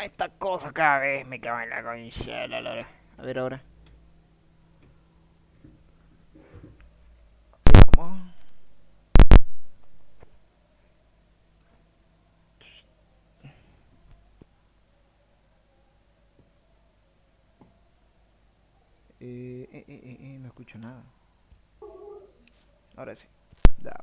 esta cosa cada vez me cago en la concha, A ver ahora. Vamos. No escucho nada. Ahora sí. Da.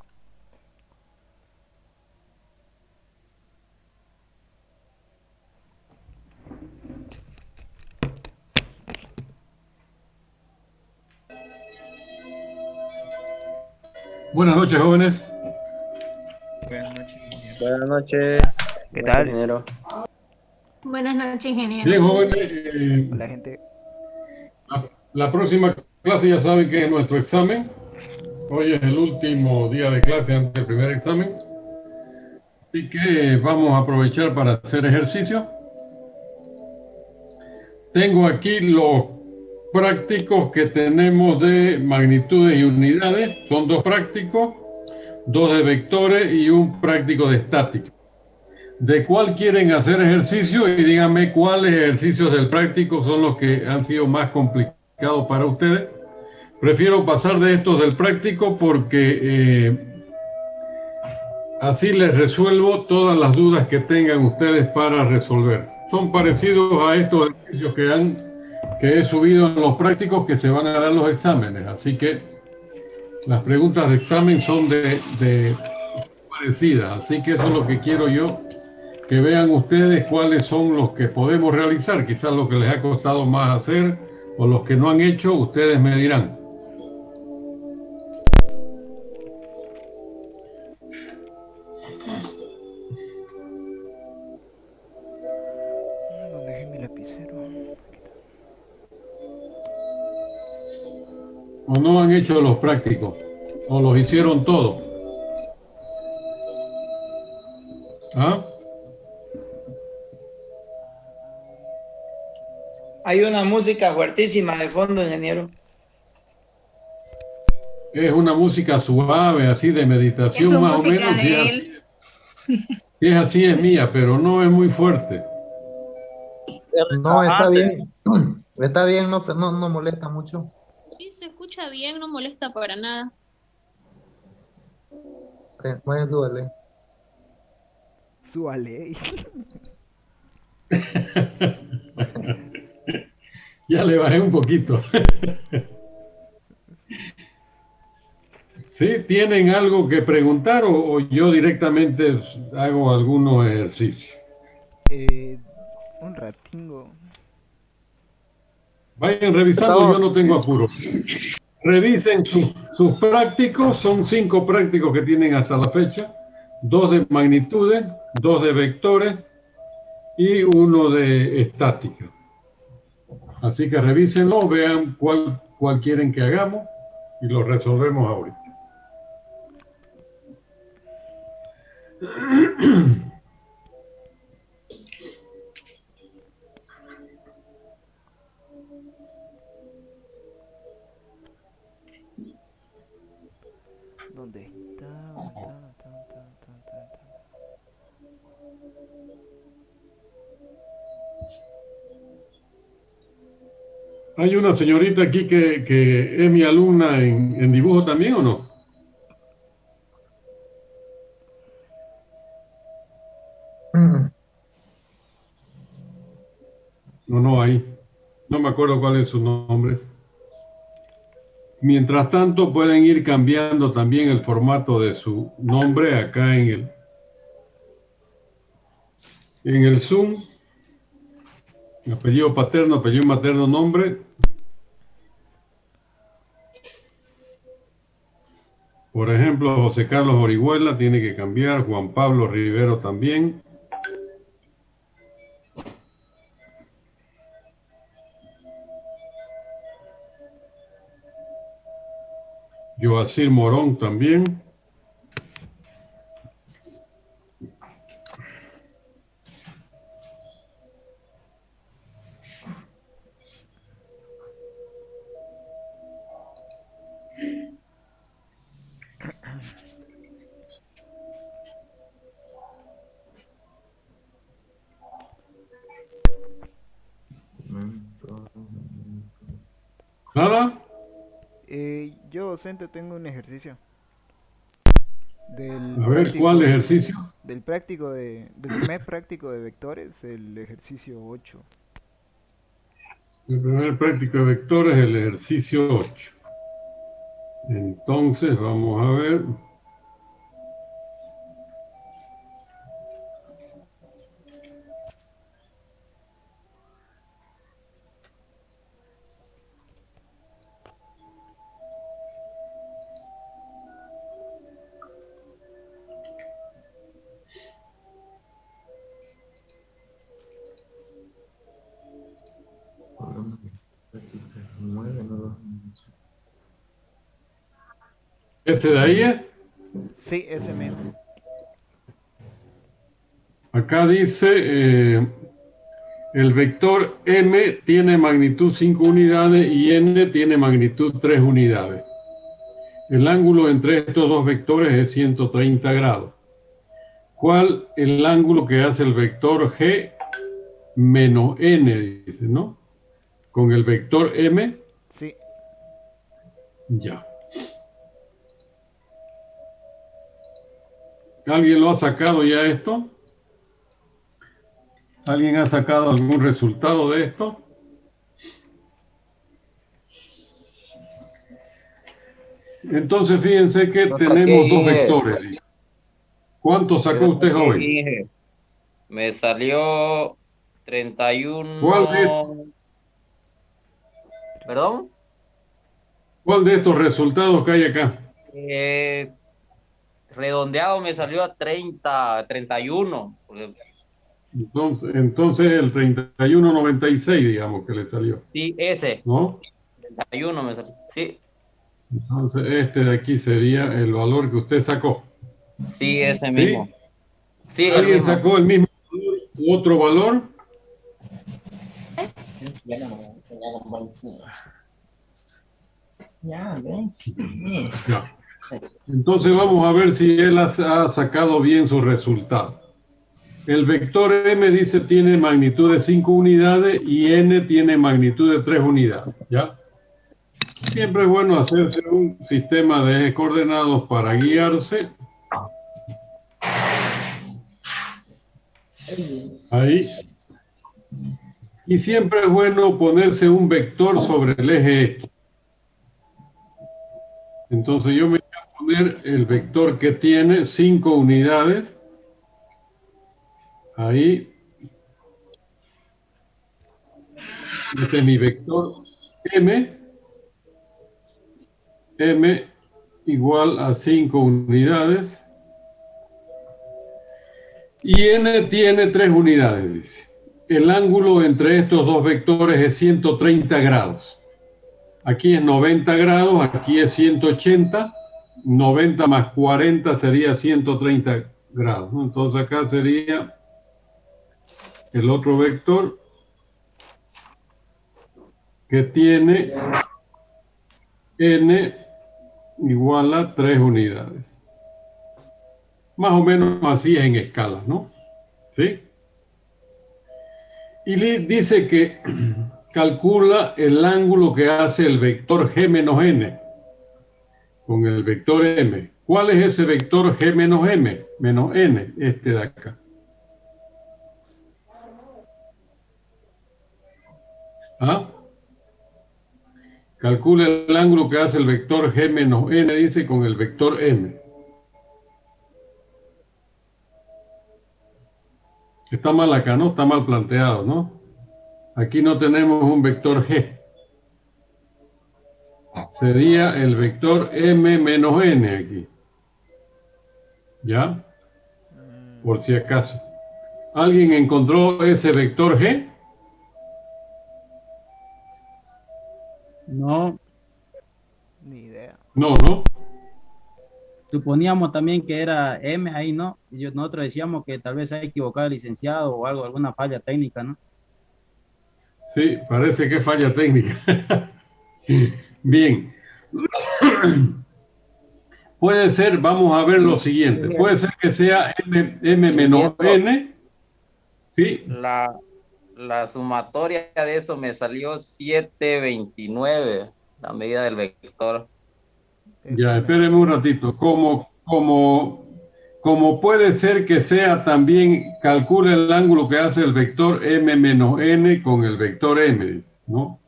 Buenas noches, jóvenes. Buenas noches, ingeniero. Buenas noches, ¿Qué noches, tal? ingeniero. Buenas noches, ingeniero. Bien, jóvenes, Hola, gente. la próxima clase ya saben que es nuestro examen. Hoy es el último día de clase antes del primer examen. Así que vamos a aprovechar para hacer ejercicio. Tengo aquí los prácticos que tenemos de magnitudes y unidades. Son dos prácticos, dos de vectores y un práctico de estática. ¿De cuál quieren hacer ejercicio? Y díganme cuáles ejercicios del práctico son los que han sido más complicados para ustedes. Prefiero pasar de estos del práctico porque así les resuelvo todas las dudas que tengan ustedes para resolver. Son parecidos a estos ejercicios que he subido en los prácticos que se van a dar los exámenes. Así que las preguntas de examen son de parecidas. Así que eso es lo que quiero yo, que vean ustedes cuáles son los que podemos realizar. Quizás lo que les ha costado más hacer o los que no han hecho, ustedes me dirán. ¿Dónde dejé mi lapicero? O no han hecho los prácticos, o los hicieron todos. ¿Ah? Hay una música fuertísima de fondo, ingeniero. Es una música suave, así de Es meditación su más o música menos. de él. Si es así es mía, pero no es muy fuerte. No, está bien. Está bien, no molesta mucho. Sí, se escucha bien, no molesta para nada. Pueden súbele. Súbale. Ya le bajé un poquito. ¿Sí? ¿Tienen algo que preguntar o yo directamente hago algunos ejercicios? Un ratingo. Vayan revisando, yo no tengo apuro. Revisen sus prácticos, son 5 prácticos que tienen hasta la fecha, 2 de magnitudes, 2 de vectores y uno de estática. Así que revísenlo, vean cuál quieren que hagamos y lo resolvemos ahorita. ¿Dónde está? ¿Dónde está? ¿Dónde está? ¿Dónde está? ¿Dónde está? ¿Dónde está? Hay una señorita aquí que es mi alumna en dibujo también, ¿o no? Mm, No, ahí. No me acuerdo cuál es su nombre. Mientras tanto, pueden ir cambiando también el formato de su nombre acá en el Zoom. Apellido paterno, apellido materno, nombre. Por ejemplo, José Carlos Orihuela tiene que cambiar, Juan Pablo Rivero también. Joacir Morón también. docente, tengo un ejercicio. A ver, ¿cuál ejercicio? Del primer práctico de vectores, el ejercicio 8. El primer práctico de vectores, el ejercicio 8. Entonces, vamos a ver. ¿Ese de ahí? Sí, ese mismo. Acá dice, el vector m tiene magnitud 5 unidades y n tiene magnitud 3 unidades. El ángulo entre estos dos vectores es 130 grados. ¿Cuál es el ángulo que hace el vector g menos n? Dice, ¿no? Con el vector m. Sí. Ya. ¿Alguien lo ha sacado ya esto? ¿Alguien ha sacado algún resultado de esto? Entonces, fíjense que tenemos dos vectores. ¿Cuánto sacó usted, joven? Me salió 31. ¿Perdón? ¿Cuál de estos resultados que hay acá? Redondeado me salió a 31. Entonces el 31,96, digamos que le salió. Sí, ese. ¿No? 31 me salió. Sí. Entonces este de aquí sería el valor que usted sacó. Sí, ese ¿Sí? mismo. Sí, ¿Alguien el mismo. sacó el mismo valor u otro valor? Ya, ven. Ya. Entonces vamos a ver si él ha sacado bien su resultado. El vector m dice tiene magnitud de 5 unidades y n tiene magnitud de 3 unidades. ¿Ya? Siempre es bueno hacerse un sistema de coordenadas para guiarse. Ahí. Y siempre es bueno ponerse un vector sobre el eje X. Entonces yo me voy a poner el vector que tiene 5 unidades. Ahí. Este es mi vector m. M igual a 5 unidades. Y n tiene 3 unidades, dice. El ángulo entre estos dos vectores es 130 grados. Aquí es 90 grados, aquí es 180. 90 más 40 sería 130 grados, ¿no? Entonces acá sería el otro vector que tiene n igual a 3 unidades. Más o menos así es en escalas, ¿no? ¿Sí? Y dice que calcula el ángulo que hace el vector g menos n con el vector m. ¿Cuál es ese vector g menos m? Menos n, este de acá. ¿Ah? Calcula el ángulo que hace el vector g menos n, dice, con el vector m. Está mal acá, ¿no? Está mal planteado, ¿no? Aquí no tenemos un vector g. Sería el vector m menos n aquí. ¿Ya? Por si acaso. ¿Alguien encontró ese vector g? No, Ni idea. No, ¿no? suponíamos también que era M ahí, ¿no? Nosotros decíamos que tal vez se ha equivocado el licenciado o algo, alguna falla técnica, ¿no? Sí, parece que es falla técnica. Bien. Puede ser, vamos a ver lo siguiente. Puede ser que sea m menos n. Sí. La sumatoria de eso me salió 729, la medida del vector. Ya, espérenme un ratito. Como puede ser que sea también, calcule el ángulo que hace el vector m menos n con el vector m, ¿no?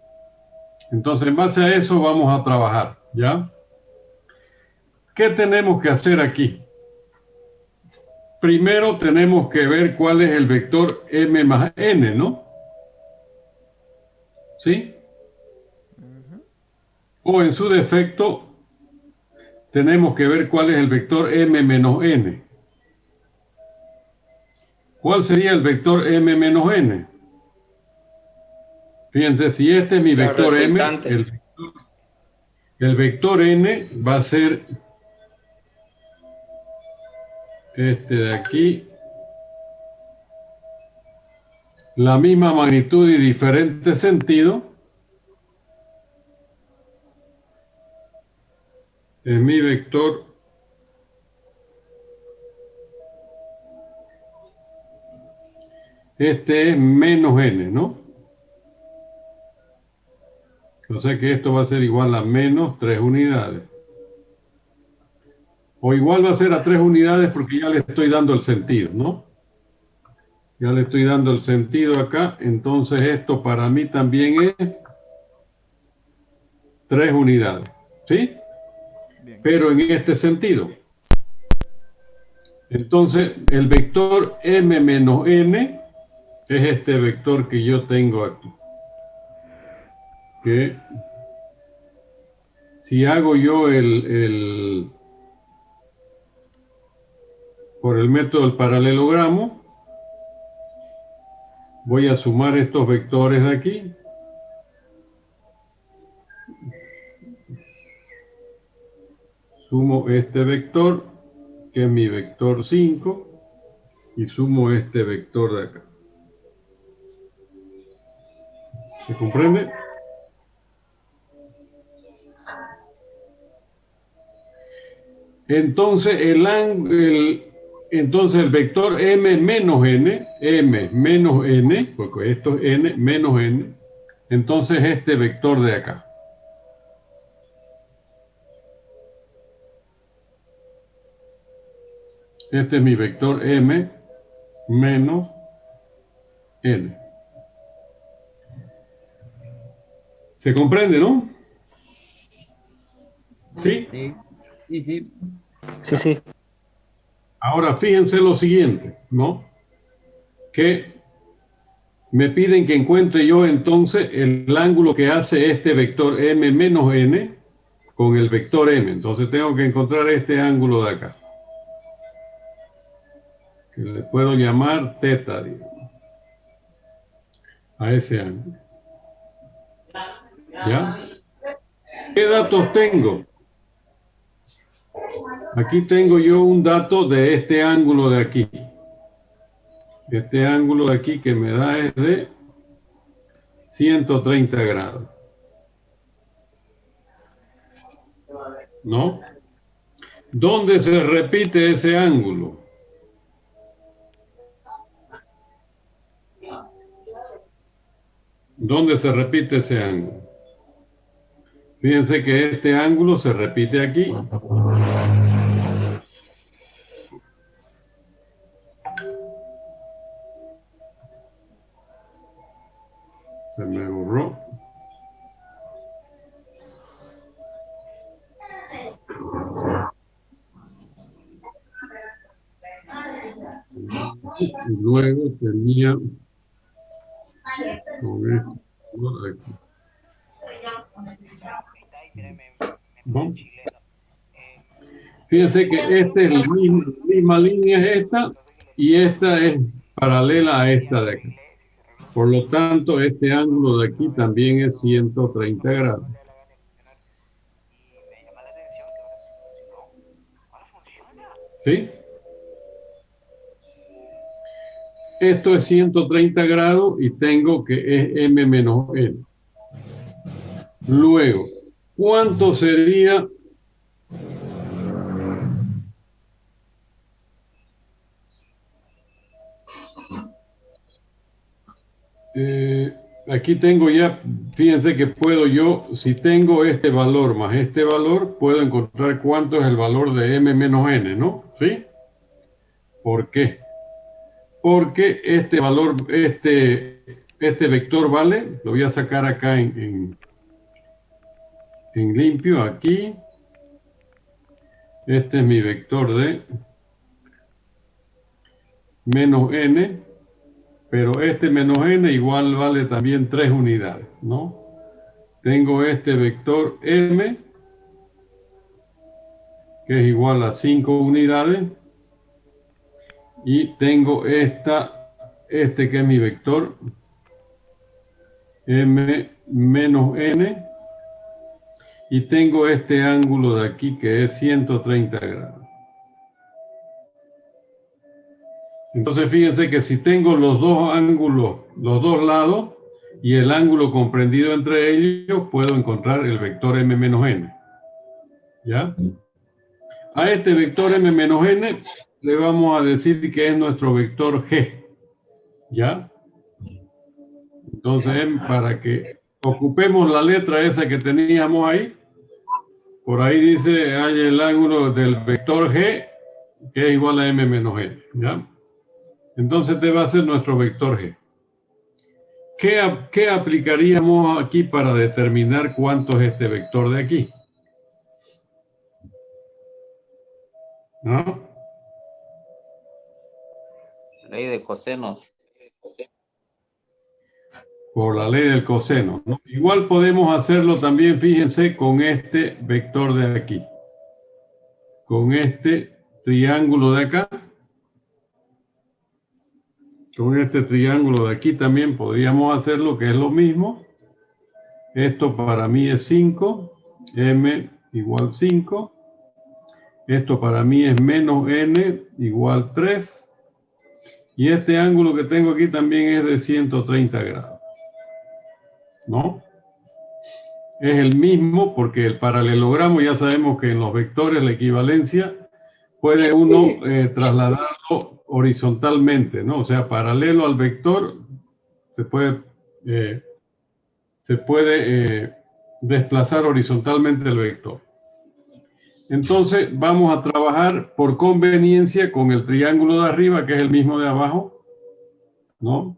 Entonces, en base a eso vamos a trabajar, ¿ya? ¿Qué tenemos que hacer aquí? Primero tenemos que ver cuál es el vector m más n, ¿no? ¿Sí? O en su defecto, tenemos que ver cuál es el vector m menos n. ¿Cuál sería el vector m menos n? Fíjense, si este es mi La vector m, resultante. el vector n va a ser este de aquí, la misma magnitud y diferente sentido. Es mi vector este es menos n, ¿no? O sea que esto va a ser igual a menos 3 unidades. O igual va a ser a 3 unidades porque ya le estoy dando el sentido, ¿no? Ya le estoy dando el sentido acá. Entonces esto para mí también es 3 unidades. ¿Sí? Bien. Pero en este sentido. Entonces el vector m menos n es este vector que yo tengo aquí. Que si hago yo por el método del paralelogramo, voy a sumar estos vectores de aquí. Sumo este vector, que es mi vector 5, y sumo este vector de acá. ¿Se comprende? Entonces entonces el vector m menos n, porque esto es n menos n, entonces este vector de acá. Este es mi vector m menos n. ¿Se comprende, no? ¿Sí? Sí, sí, sí. Sí, sí. Ahora fíjense lo siguiente, ¿no? Que me piden que encuentre yo entonces el ángulo que hace este vector m menos n con el vector m. Entonces tengo que encontrar este ángulo de acá, que le puedo llamar teta, digamos, a ese ángulo. ¿Ya? ¿Qué datos tengo? Aquí tengo yo un dato de este ángulo de aquí. Este ángulo de aquí que me da es de 130 grados. ¿No? ¿Dónde se repite ese ángulo? ¿Dónde se repite ese ángulo? Fíjense que este ángulo se repite aquí. Se me borró. Y luego tenía con esto de aquí. ¿No? Fíjense que esta es la misma línea es esta y esta es paralela a esta de aquí. Por lo tanto, este ángulo de aquí también es 130 grados. ¿Sí? Esto es 130 grados y tengo que es m menos n. Luego, ¿cuánto sería? aquí tengo ya, fíjense que puedo yo, si tengo este valor más este valor, puedo encontrar cuánto es el valor de m menos n, ¿no? ¿Sí? ¿Por qué? Porque este valor, este vector vale, lo voy a sacar acá en limpio, aquí. Este es mi vector de menos n, pero este menos n igual vale también 3 unidades, ¿no? Tengo este vector m, que es igual a 5 unidades, y tengo este que es mi vector m menos n, y tengo este ángulo de aquí que es 130 grados. Entonces fíjense que si tengo los dos ángulos, los dos lados, y el ángulo comprendido entre ellos, puedo encontrar el vector m menos n. ¿Ya? A este vector m menos n le vamos a decir que es nuestro vector g. ¿Ya? Entonces, para que ocupemos la letra esa que teníamos ahí, por ahí dice, hay el ángulo del vector g, que es igual a m menos n. ¿Ya? Entonces, este va a ser nuestro vector g. ¿Qué aplicaríamos aquí para determinar cuánto es este vector de aquí? ¿No? Ley de cosenos. Por la ley del coseno, ¿no? Igual podemos hacerlo también, fíjense, con este vector de aquí. Con este triángulo de acá. Con este triángulo de aquí también podríamos hacerlo, que es lo mismo. Esto para mí es 5, m igual 5. Esto para mí es menos n igual 3. Y este ángulo que tengo aquí también es de 130 grados. ¿No? Es el mismo porque el paralelogramo ya sabemos que en los vectores la equivalencia puede uno trasladarlo horizontalmente, ¿no? O sea, paralelo al vector se puede desplazar horizontalmente el vector. Entonces vamos a trabajar por conveniencia con el triángulo de arriba, que es el mismo de abajo, ¿no?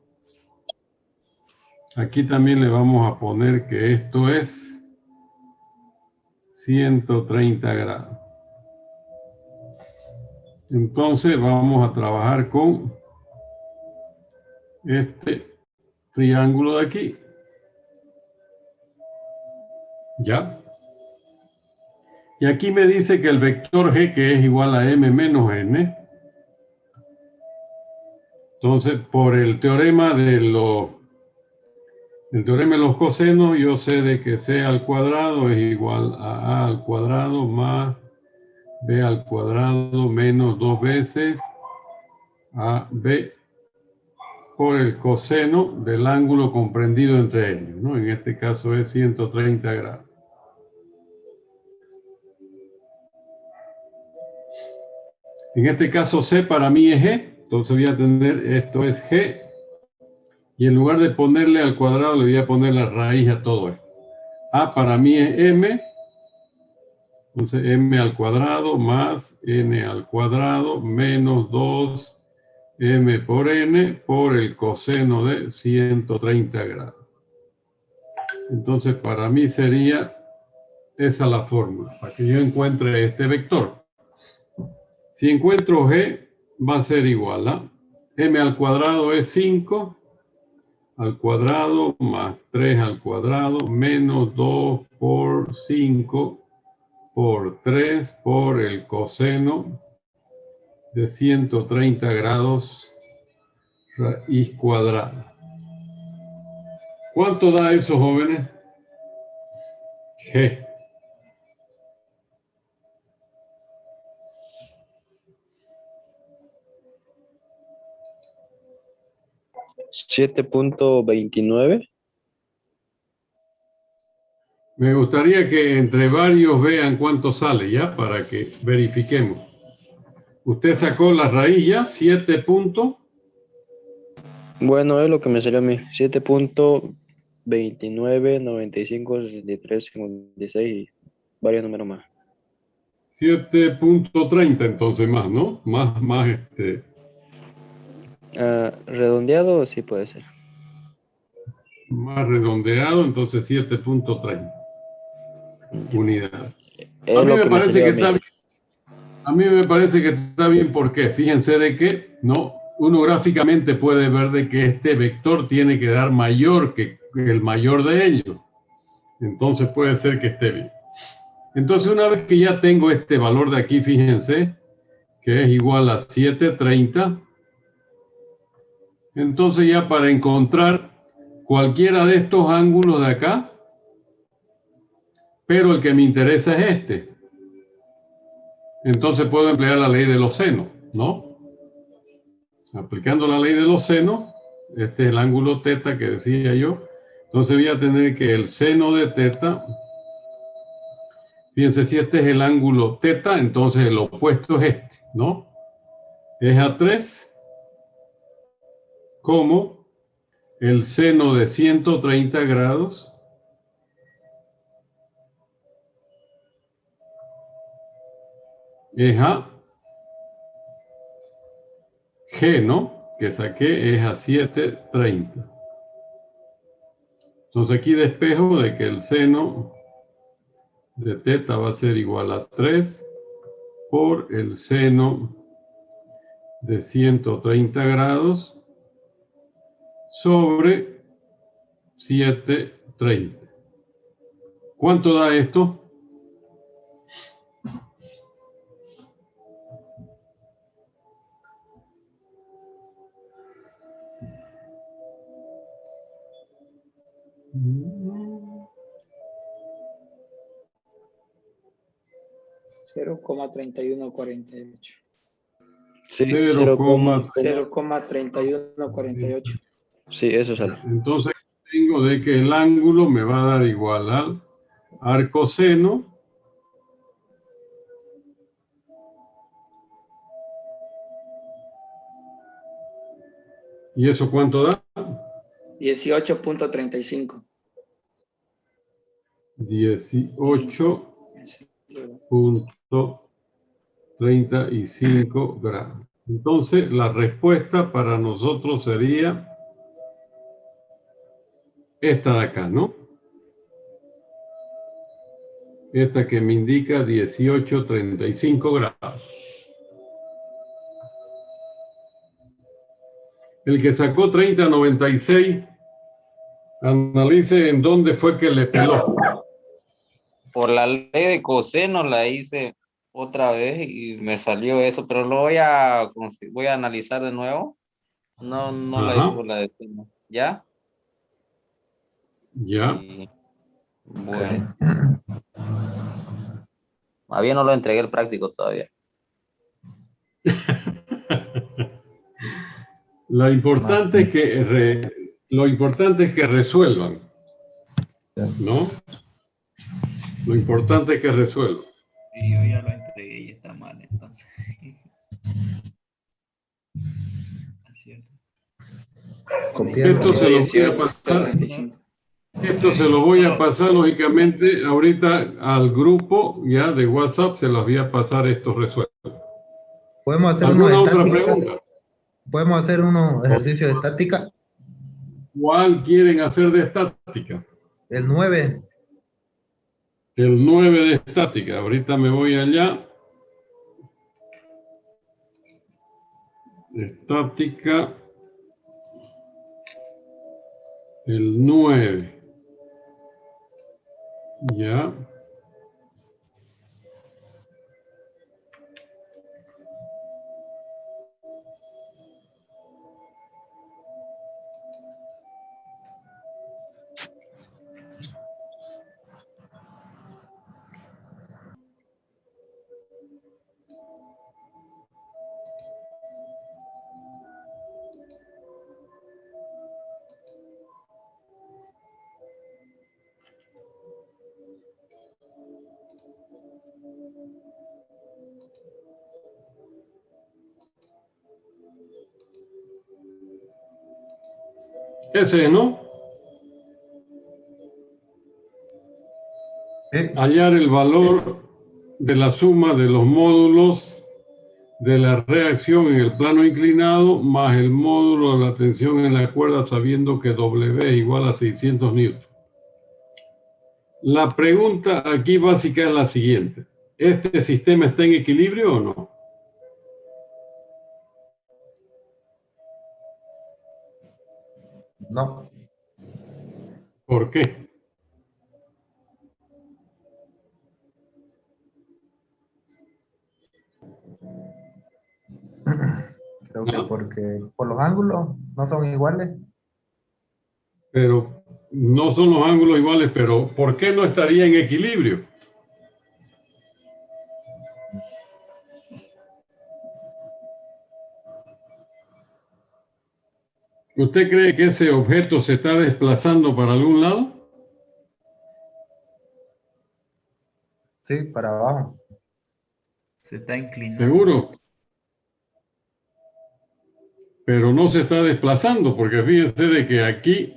Aquí también le vamos a poner que esto es 130 grados. Entonces vamos a trabajar con este triángulo de aquí. ¿Ya? Y aquí me dice que el vector g, que es igual a m menos n. Entonces, por el teorema de los cosenos, yo sé de que c al cuadrado es igual a al cuadrado más b al cuadrado menos 2 veces ab por el coseno del ángulo comprendido entre ellos, ¿no? En este caso es 130 grados. En este caso c para mí es g, entonces voy a tener esto es g, y en lugar de ponerle al cuadrado le voy a poner la raíz a todo esto. A para mí es m, entonces m al cuadrado más n al cuadrado menos 2 m por n por el coseno de 130 grados. Entonces para mí sería esa la fórmula, para que yo encuentre este vector. Si encuentro g, va a ser igual a m al cuadrado es 5 al cuadrado más 3 al cuadrado menos 2 por 5 por 3 por el coseno de 130 grados raíz cuadrada. ¿Cuánto da eso, jóvenes? G. $7.29. Me gustaría que entre varios vean cuánto sale, ¿ya? Para que verifiquemos. Usted sacó la raíz ya, 7 puntos. Bueno, es lo que me salió a mí. 7.29. 29, 95, 63, 56 y varios números más. 7.30 entonces más, ¿no? Más, Redondeado, sí puede ser. más redondeado, entonces 7.30 unidades. A Es mí lo me que me parece salió que a mí. está bien. A mí me parece que está bien porque fíjense de que, ¿no? Uno gráficamente puede ver de que este vector tiene que dar mayor que el mayor de ellos. Entonces puede ser que esté bien. Entonces una vez que ya tengo este valor de aquí, fíjense, que es igual a 730, entonces ya para encontrar cualquiera de estos ángulos de acá, pero el que me interesa es este. Entonces puedo emplear la ley de los senos, ¿no? Aplicando la ley de los senos, este es el ángulo teta que decía yo. Entonces voy a tener que el seno de teta, fíjense, si este es el ángulo teta, entonces el opuesto es este, ¿no? Es a 3 como el seno de 130 grados es a G, ¿no? Que saqué es a 730. Entonces aquí despejo de que el seno de teta va a ser igual a 3 por el seno de 130 grados sobre 730. ¿Cuánto da esto? Cero coma 3148. Sí, 0,3148. Sí, eso sale. Entonces tengo de que el ángulo me va a dar igual al arcoseno ¿y eso cuánto da? 18.35. 18.35 grados. Entonces la respuesta para nosotros sería esta de acá, ¿no? Esta que me indica 18.35 grados. El que sacó 30.96, analice en dónde fue que le peló. Por la ley de coseno la hice otra vez y me salió eso, pero lo voy a analizar de nuevo. No la hice Ajá, por la de seno. ¿Ya? ya. Y, bueno, más bien no lo entregué el práctico todavía. Lo importante es que resuelvan, ¿no? Lo importante es que resuelvan. Y yo ya lo entregué y está mal, entonces. Es cierto. Esto se lo voy a pasar. Esto se lo voy a pasar lógicamente ahorita al grupo ya de WhatsApp, se los voy a pasar estos resueltos. ¿Podemos hacer ¿Alguna unos otra estática? pregunta? ¿Podemos hacer unos ejercicios de estática? ¿Cuál quieren hacer de estática? El 9. El 9 de estática. Ahorita me voy allá. Estática. El 9. Ya. Ese, ¿no? hallar el valor de la suma de los módulos de la reacción en el plano inclinado más el módulo de la tensión en la cuerda, sabiendo que W es igual a 600 newtons. La pregunta aquí básica es la siguiente: ¿este sistema está en equilibrio o no? No. ¿Por qué? Creo que porque por los ángulos no son iguales. Pero no son los ángulos iguales, pero ¿por qué no estaría en equilibrio? ¿Usted cree que ese objeto se está desplazando para algún lado? Sí, para abajo. Se está inclinando. Seguro. Pero no se está desplazando, porque fíjense de que aquí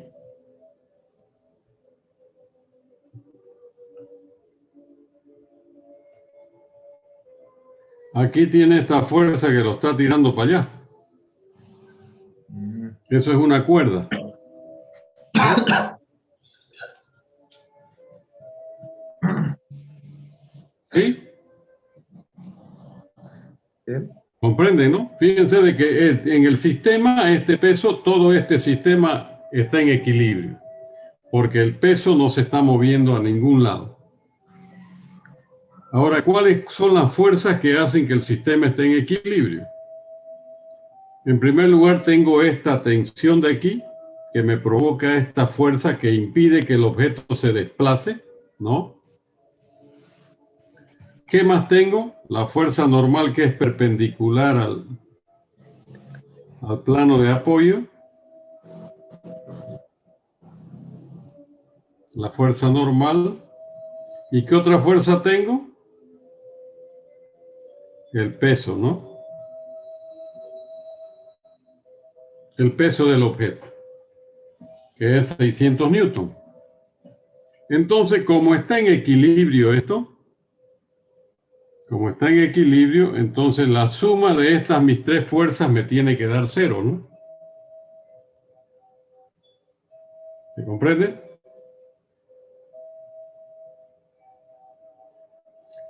tiene esta fuerza que lo está tirando para allá. Eso es una cuerda. ¿Sí? Sí. ¿Comprenden, no? Fíjense de que en el sistema, este peso, todo este sistema está en equilibrio, porque el peso no se está moviendo a ningún lado. Ahora, ¿cuáles son las fuerzas que hacen que el sistema esté en equilibrio? En primer lugar, tengo esta tensión de aquí, que me provoca esta fuerza que impide que el objeto se desplace, ¿no? ¿Qué más tengo? La fuerza normal, que es perpendicular al plano de apoyo. La fuerza normal. ¿Y qué otra fuerza tengo? El peso, ¿no? El peso del objeto, que es 600 newton. Entonces, como está en equilibrio esto, como está en equilibrio, entonces la suma de estas mis tres fuerzas me tiene que dar 0, ¿no? ¿Se comprende?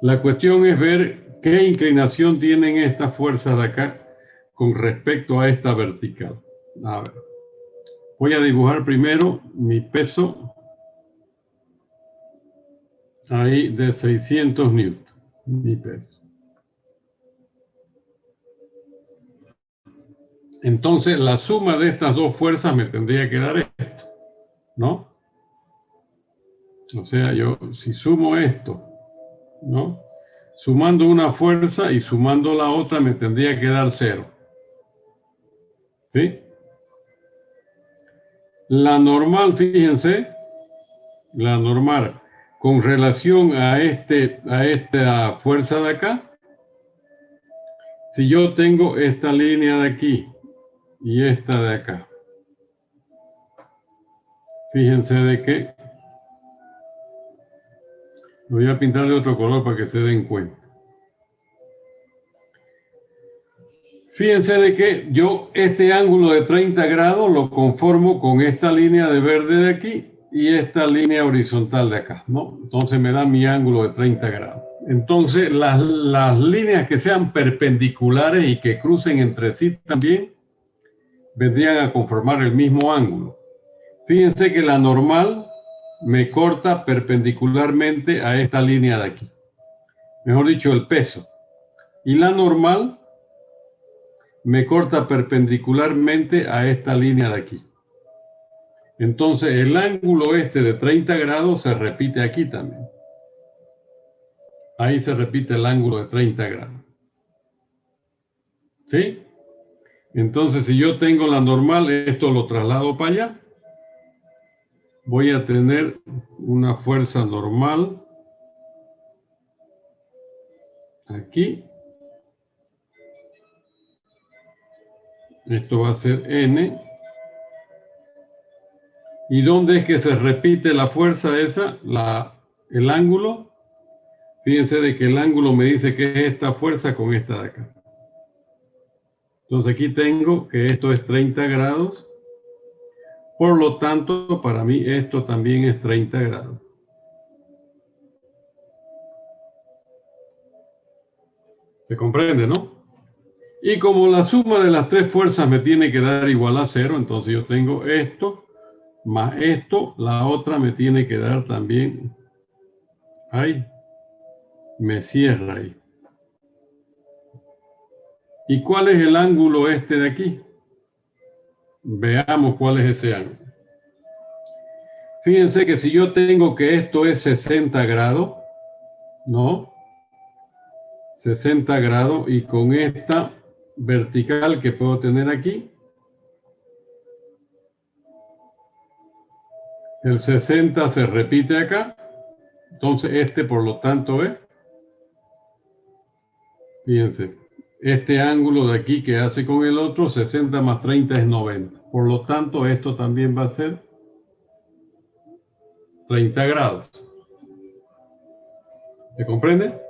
La cuestión es ver qué inclinación tienen estas fuerzas de acá con respecto a esta vertical. A ver, voy a dibujar primero mi peso ahí de 600 newton, mi peso. Entonces la suma de estas dos fuerzas me tendría que dar esto, ¿no? O sea, yo si sumo esto, ¿no? Sumando una fuerza y sumando la otra me tendría que dar 0. ¿Sí? La normal, fíjense, la normal con relación a esta fuerza de acá, si yo tengo esta línea de aquí y esta de acá, fíjense de que lo voy a pintar de otro color para que se den cuenta. Fíjense de que yo este ángulo de 30 grados lo conformo con esta línea de verde de aquí y esta línea horizontal de acá, ¿no? Entonces me da mi ángulo de 30 grados. Entonces las líneas que sean perpendiculares y que crucen entre sí también vendrían a conformar el mismo ángulo. Fíjense que la normal me corta perpendicularmente a esta línea de aquí. Mejor dicho, el peso. Y la normal me corta perpendicularmente a esta línea de aquí. Entonces el ángulo este de 30 grados se repite aquí también. Ahí se repite el ángulo de 30 grados. ¿Sí? Entonces si yo tengo la normal, esto lo traslado para allá. Voy a tener una fuerza normal aquí. Esto va a ser N. ¿Y dónde es que se repite la fuerza esa? el ángulo. Fíjense de que el ángulo me dice que es esta fuerza con esta de acá. Entonces aquí tengo que esto es 30 grados. Por lo tanto, para mí esto también es 30 grados. ¿Se comprende, no? Y como la suma de las tres fuerzas me tiene que dar igual a 0, entonces yo tengo esto más esto, la otra me tiene que dar también ahí. Me cierra ahí. ¿Y cuál es el ángulo este de aquí? Veamos cuál es ese ángulo. Fíjense que si yo tengo que esto es 60 grados, ¿no? 60 grados y con esta vertical que puedo tener aquí, el 60 se repite acá, entonces este por lo tanto es, fíjense, este ángulo de aquí que hace con el otro, 60 más 30 es 90. Por lo tanto, esto también va a ser 30 grados. ¿Se comprende?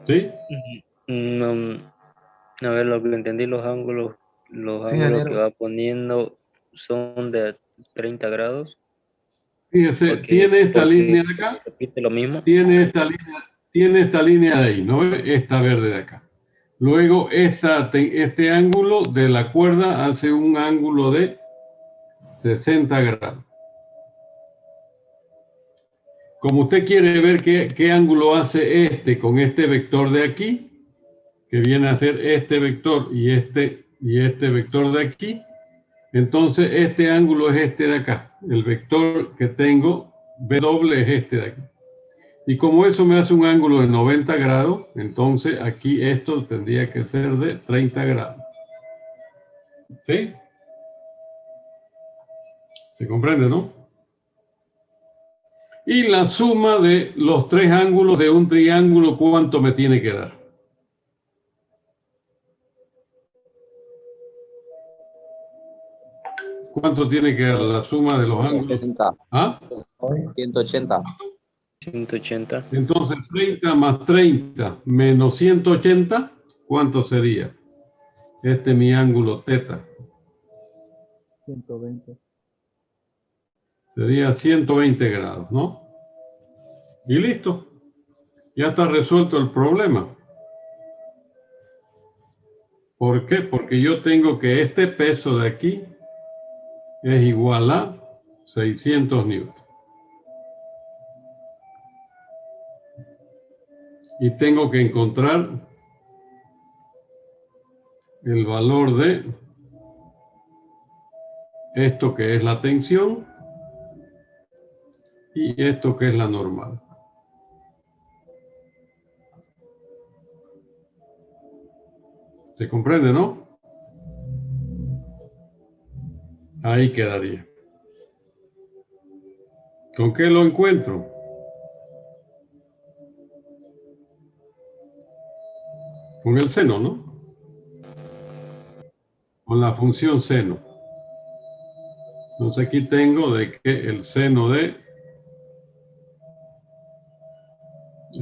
¿Sí? No, a ver, lo que entendí, los Sí, ángulos que ingeniero. va poniendo son de 30 grados. Fíjense, Porque, tiene esta porque línea de acá, repite lo mismo. tiene esta línea de ahí, ¿no? Esta verde de acá. Luego, este ángulo de la cuerda hace un ángulo de 60 grados. Como usted quiere ver qué ángulo hace este con este vector de aquí, que viene a ser este vector y este vector de aquí, entonces este ángulo es este de acá. El vector que tengo, W, es este de aquí. Y como eso me hace un ángulo de 90 grados, entonces aquí esto tendría que ser de 30 grados. ¿Sí? ¿Se comprende, no? Y la suma de los tres ángulos de un triángulo, ¿cuánto me tiene que dar? ¿Cuánto tiene que dar la suma de los ángulos? 180. ¿Ah? 180. 180. Entonces 30 más 30 menos 180, ¿cuánto sería? Este es mi ángulo teta. 120. Sería 120 grados, ¿no? Y listo. Ya está resuelto el problema. ¿Por qué? Porque yo tengo que este peso de aquí es igual a 600 newtons. Y tengo que encontrar el valor de esto que es la tensión y esto que es la normal. ¿Se comprende, no? Ahí quedaría. ¿Con qué lo encuentro? Con el seno, ¿no? Con la función seno. Entonces aquí tengo de que el seno de...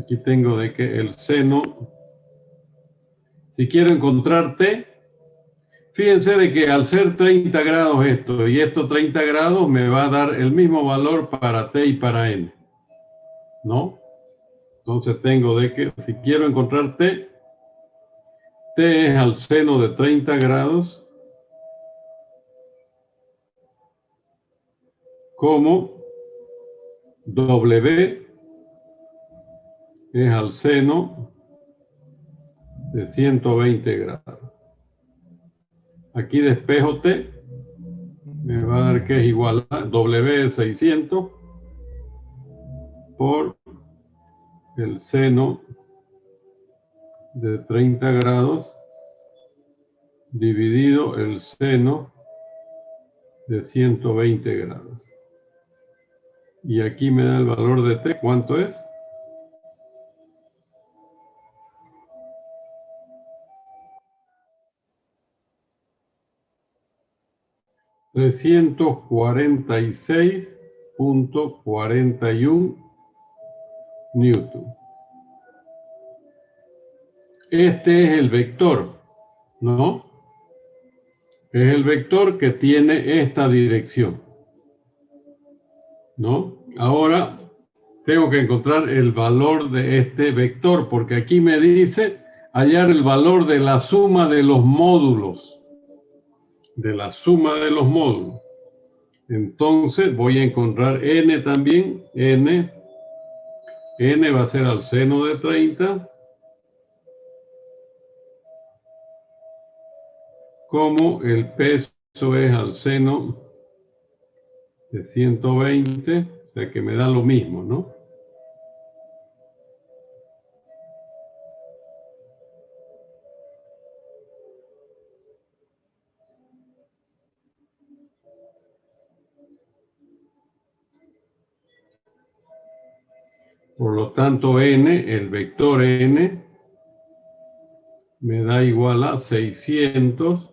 Aquí tengo de que el seno... Si quiero encontrar T, fíjense de que al ser 30 grados esto y esto 30 grados me va a dar el mismo valor para T y para N. ¿No? Entonces tengo de que si quiero encontrar T, T es al seno de 30 grados como W es al seno de 120 grados. Aquí despejo T, me va a dar que es igual a W es 600 por el seno de 30 grados dividido el seno de 120 grados. Y aquí me da el valor de T, ¿cuánto es? 36.41 newton. Este es el vector, ¿no? Es el vector que tiene esta dirección, ¿no? Ahora tengo que encontrar el valor de este vector, porque aquí me dice hallar el valor de la suma de los módulos. De la suma de los módulos. Entonces voy a encontrar n también. N va a ser al seno de 30. Como el peso es al seno de 120. O sea que me da lo mismo, ¿no? Por lo tanto, n, el vector n, me da igual a 600,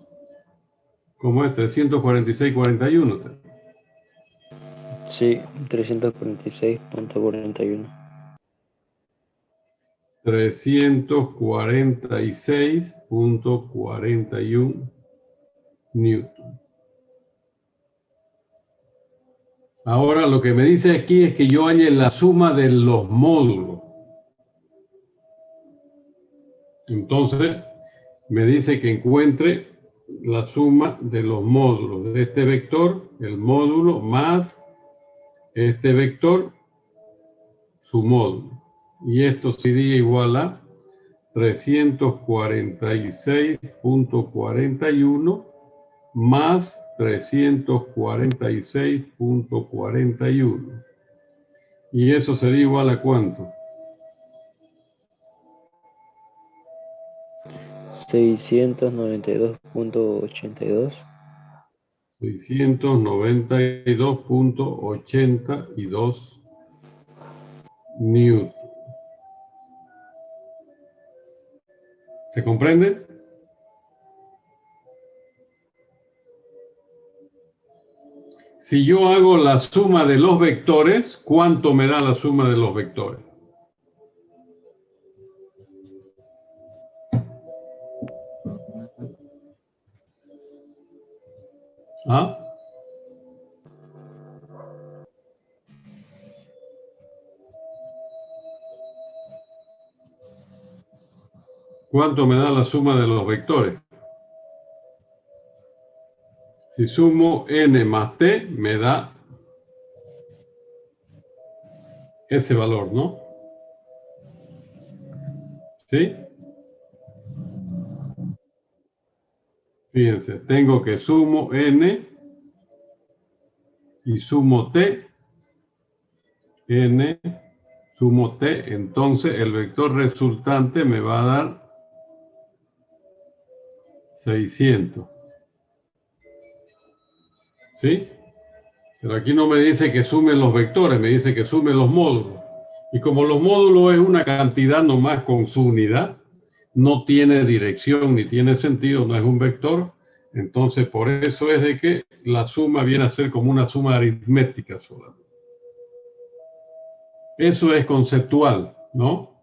¿cómo es? 346,41. Sí, 346.41. 346.41 newton. Ahora lo que me dice aquí es que yo halle la suma de los módulos. Entonces, me dice que encuentre la suma de los módulos de este vector, el módulo, más este vector, su módulo. Y esto sería igual a 346.41 más 346.41. ¿Y eso sería igual a cuánto? 692.82. 692.82 newton. ¿Se comprende? Si yo hago la suma de los vectores, ¿cuánto me da la suma de los vectores? ¿Ah? ¿Cuánto me da la suma de los vectores? Si sumo n más t, me da ese valor, ¿no? ¿Sí? Fíjense, tengo que sumo n y sumo t. N, sumo t, entonces el vector resultante me va a dar 600. ¿Sí? Pero aquí no me dice que sume los vectores, me dice que sume los módulos. Y como los módulos es una cantidad nomás con su unidad, no tiene dirección ni tiene sentido, no es un vector, entonces por eso es de que la suma viene a ser como una suma aritmética sola. Eso es conceptual, ¿no?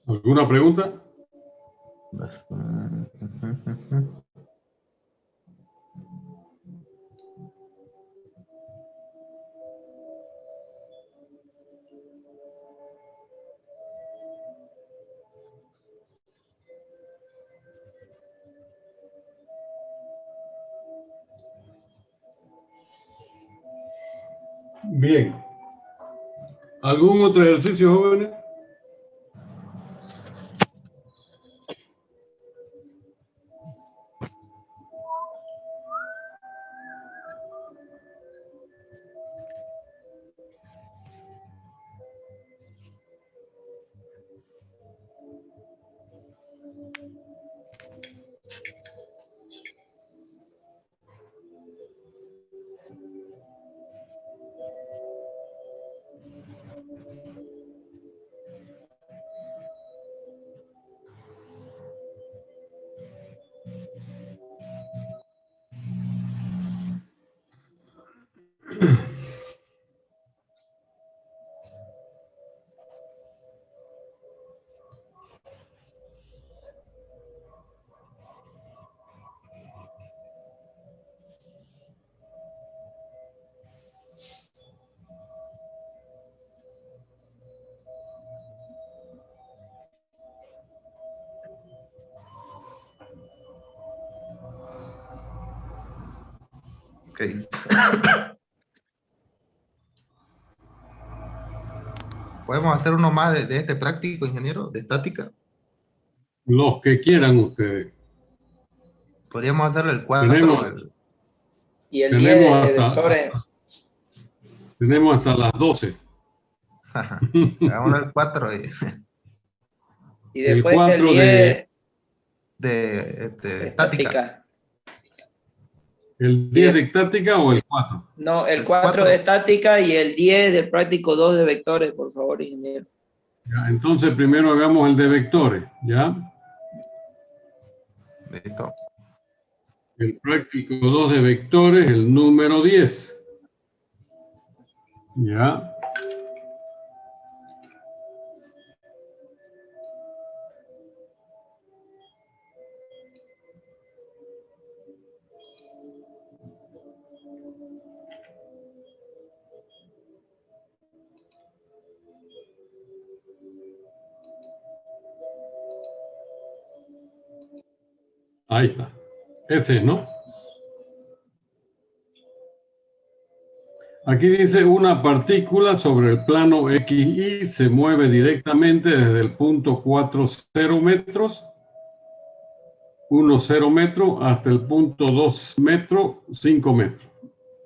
¿Alguna pregunta? Bien. ¿Algún otro ejercicio, jóvenes? Ok. ¿Podemos hacer uno más de este práctico, ingeniero, de estática? Los que quieran ustedes. Podríamos hacerle el 4. Tenemos, Y el 10 tenemos de hasta, vectores. tenemos hasta las 12. Hagámosle el 4 Y El después el 4 10 de estática. estática. ¿El 10 de estática o el 4? No, el El 4 4. de estática y el 10 del práctico 2 de vectores, por favor, ingeniero. Ya, entonces primero hagamos el de vectores, ¿ya? Listo. El práctico 2 de vectores, el número 10. ¿Ya? Ahí está. Ese, ¿no? Aquí dice una partícula sobre el plano XY se mueve directamente desde el punto 4,0 metros, 1,0 metro, hasta el punto 2 metros, 5 metros,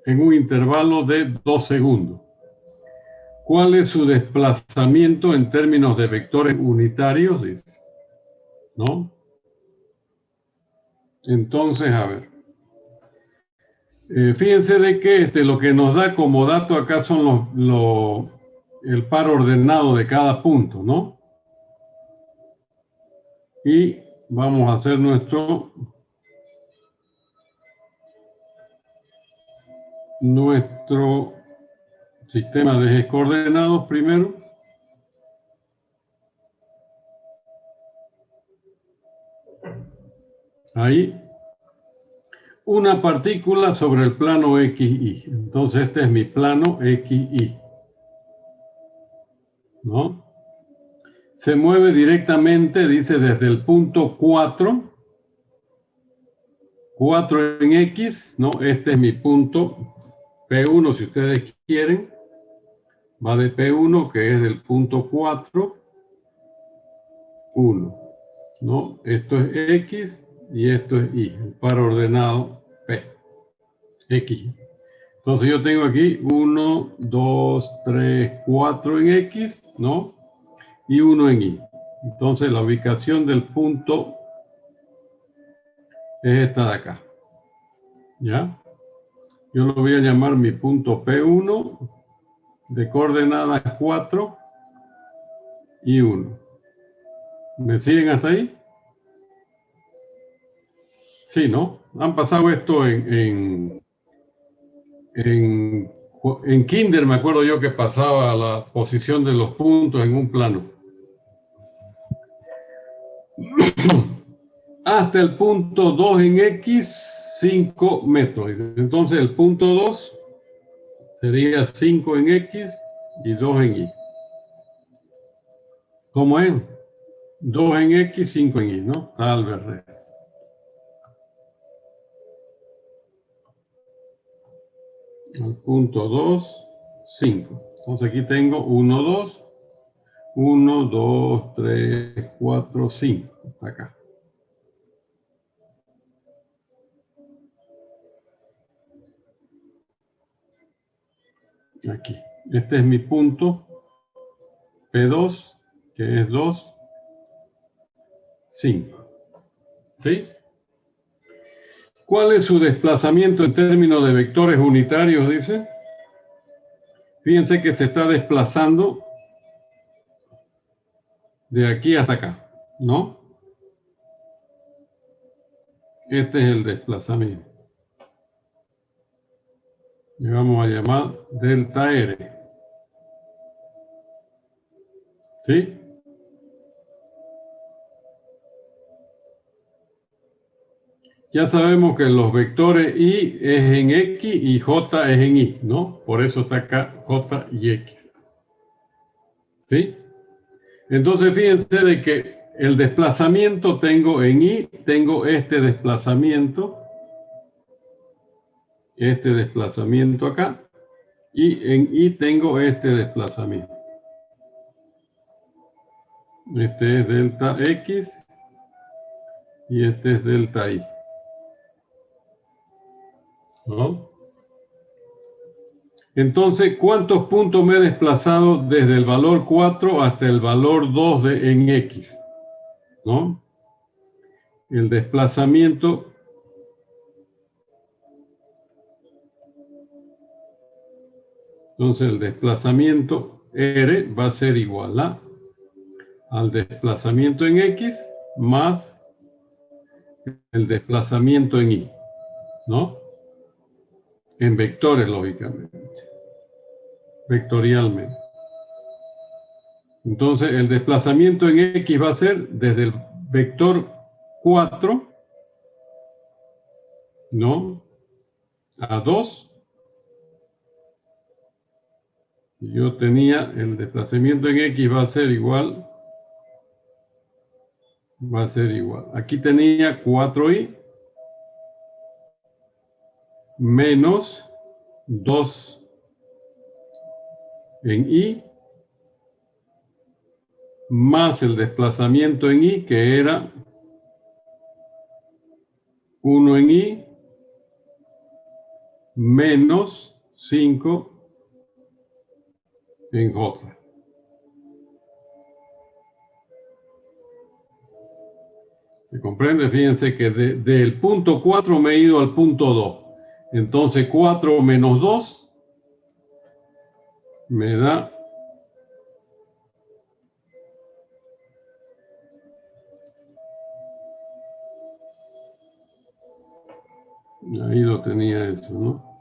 en un intervalo de 2 segundos. ¿Cuál es su desplazamiento en términos de vectores unitarios? Dice, ¿no? Entonces, a ver. Fíjense de que lo que nos da como dato acá son el par ordenado de cada punto, ¿no? Y vamos a hacer nuestro sistema de ejes coordenados primero. Ahí. Una partícula sobre el plano XY. Entonces este es mi plano XY. ¿No? Se mueve directamente, dice, desde el punto 4 en X, ¿no? Este es mi punto P1, si ustedes quieren. Va de P1, que es del punto 4, 1. ¿No? Esto es X y esto es Y, el par ordenado P, X. Entonces yo tengo aquí 1, 2, 3, 4 en X, ¿no? Y 1 en Y. Entonces la ubicación del punto es esta de acá. ¿Ya? Yo lo voy a llamar mi punto P1 de coordenadas 4 y 1. ¿Me siguen hasta ahí? Sí, ¿no? Han pasado esto en Kinder, me acuerdo yo que pasaba la posición de los puntos en un plano. Hasta el punto 2 en X, 5 metros. Entonces el punto 2 sería 5 en X y 2 en Y. ¿Cómo es? 2 en X, 5 en Y, ¿no? Al revés. Al punto 2, 5. Entonces aquí tengo 1, 2, 1, 2, 3, 4, 5. Hasta acá. Aquí. Este es mi punto P2, que es 2, 5. ¿Sí? ¿Cuál es su desplazamiento en términos de vectores unitarios? Dice. Fíjense que se está desplazando de aquí hasta acá, ¿no? Este es el desplazamiento. Y vamos a llamar delta R. ¿Sí? Ya sabemos que los vectores Y es en X y J es en Y, ¿no? Por eso está acá J y X. ¿Sí? Entonces fíjense de que el desplazamiento tengo en Y, tengo este desplazamiento acá, y en Y tengo este desplazamiento. Este es delta X y este es delta Y. ¿No? Entonces, ¿cuántos puntos me he desplazado desde el valor 4 hasta el valor 2 en X? ¿No? El desplazamiento entonces el desplazamiento R va a ser igual al desplazamiento en X más el desplazamiento en Y, ¿no? En vectores, lógicamente, vectorialmente. Entonces, el desplazamiento en X va a ser desde el vector 4, ¿no? A 2. Yo tenía el desplazamiento en X va a ser igual. Aquí tenía 4Y menos 2 en Y más el desplazamiento en Y, que era 1 en Y menos 5 en J. ¿Se comprende? Fíjense que del punto 4 me he ido al punto 2. Entonces 4 menos 2 me da 4. Ahí lo tenía eso, ¿no?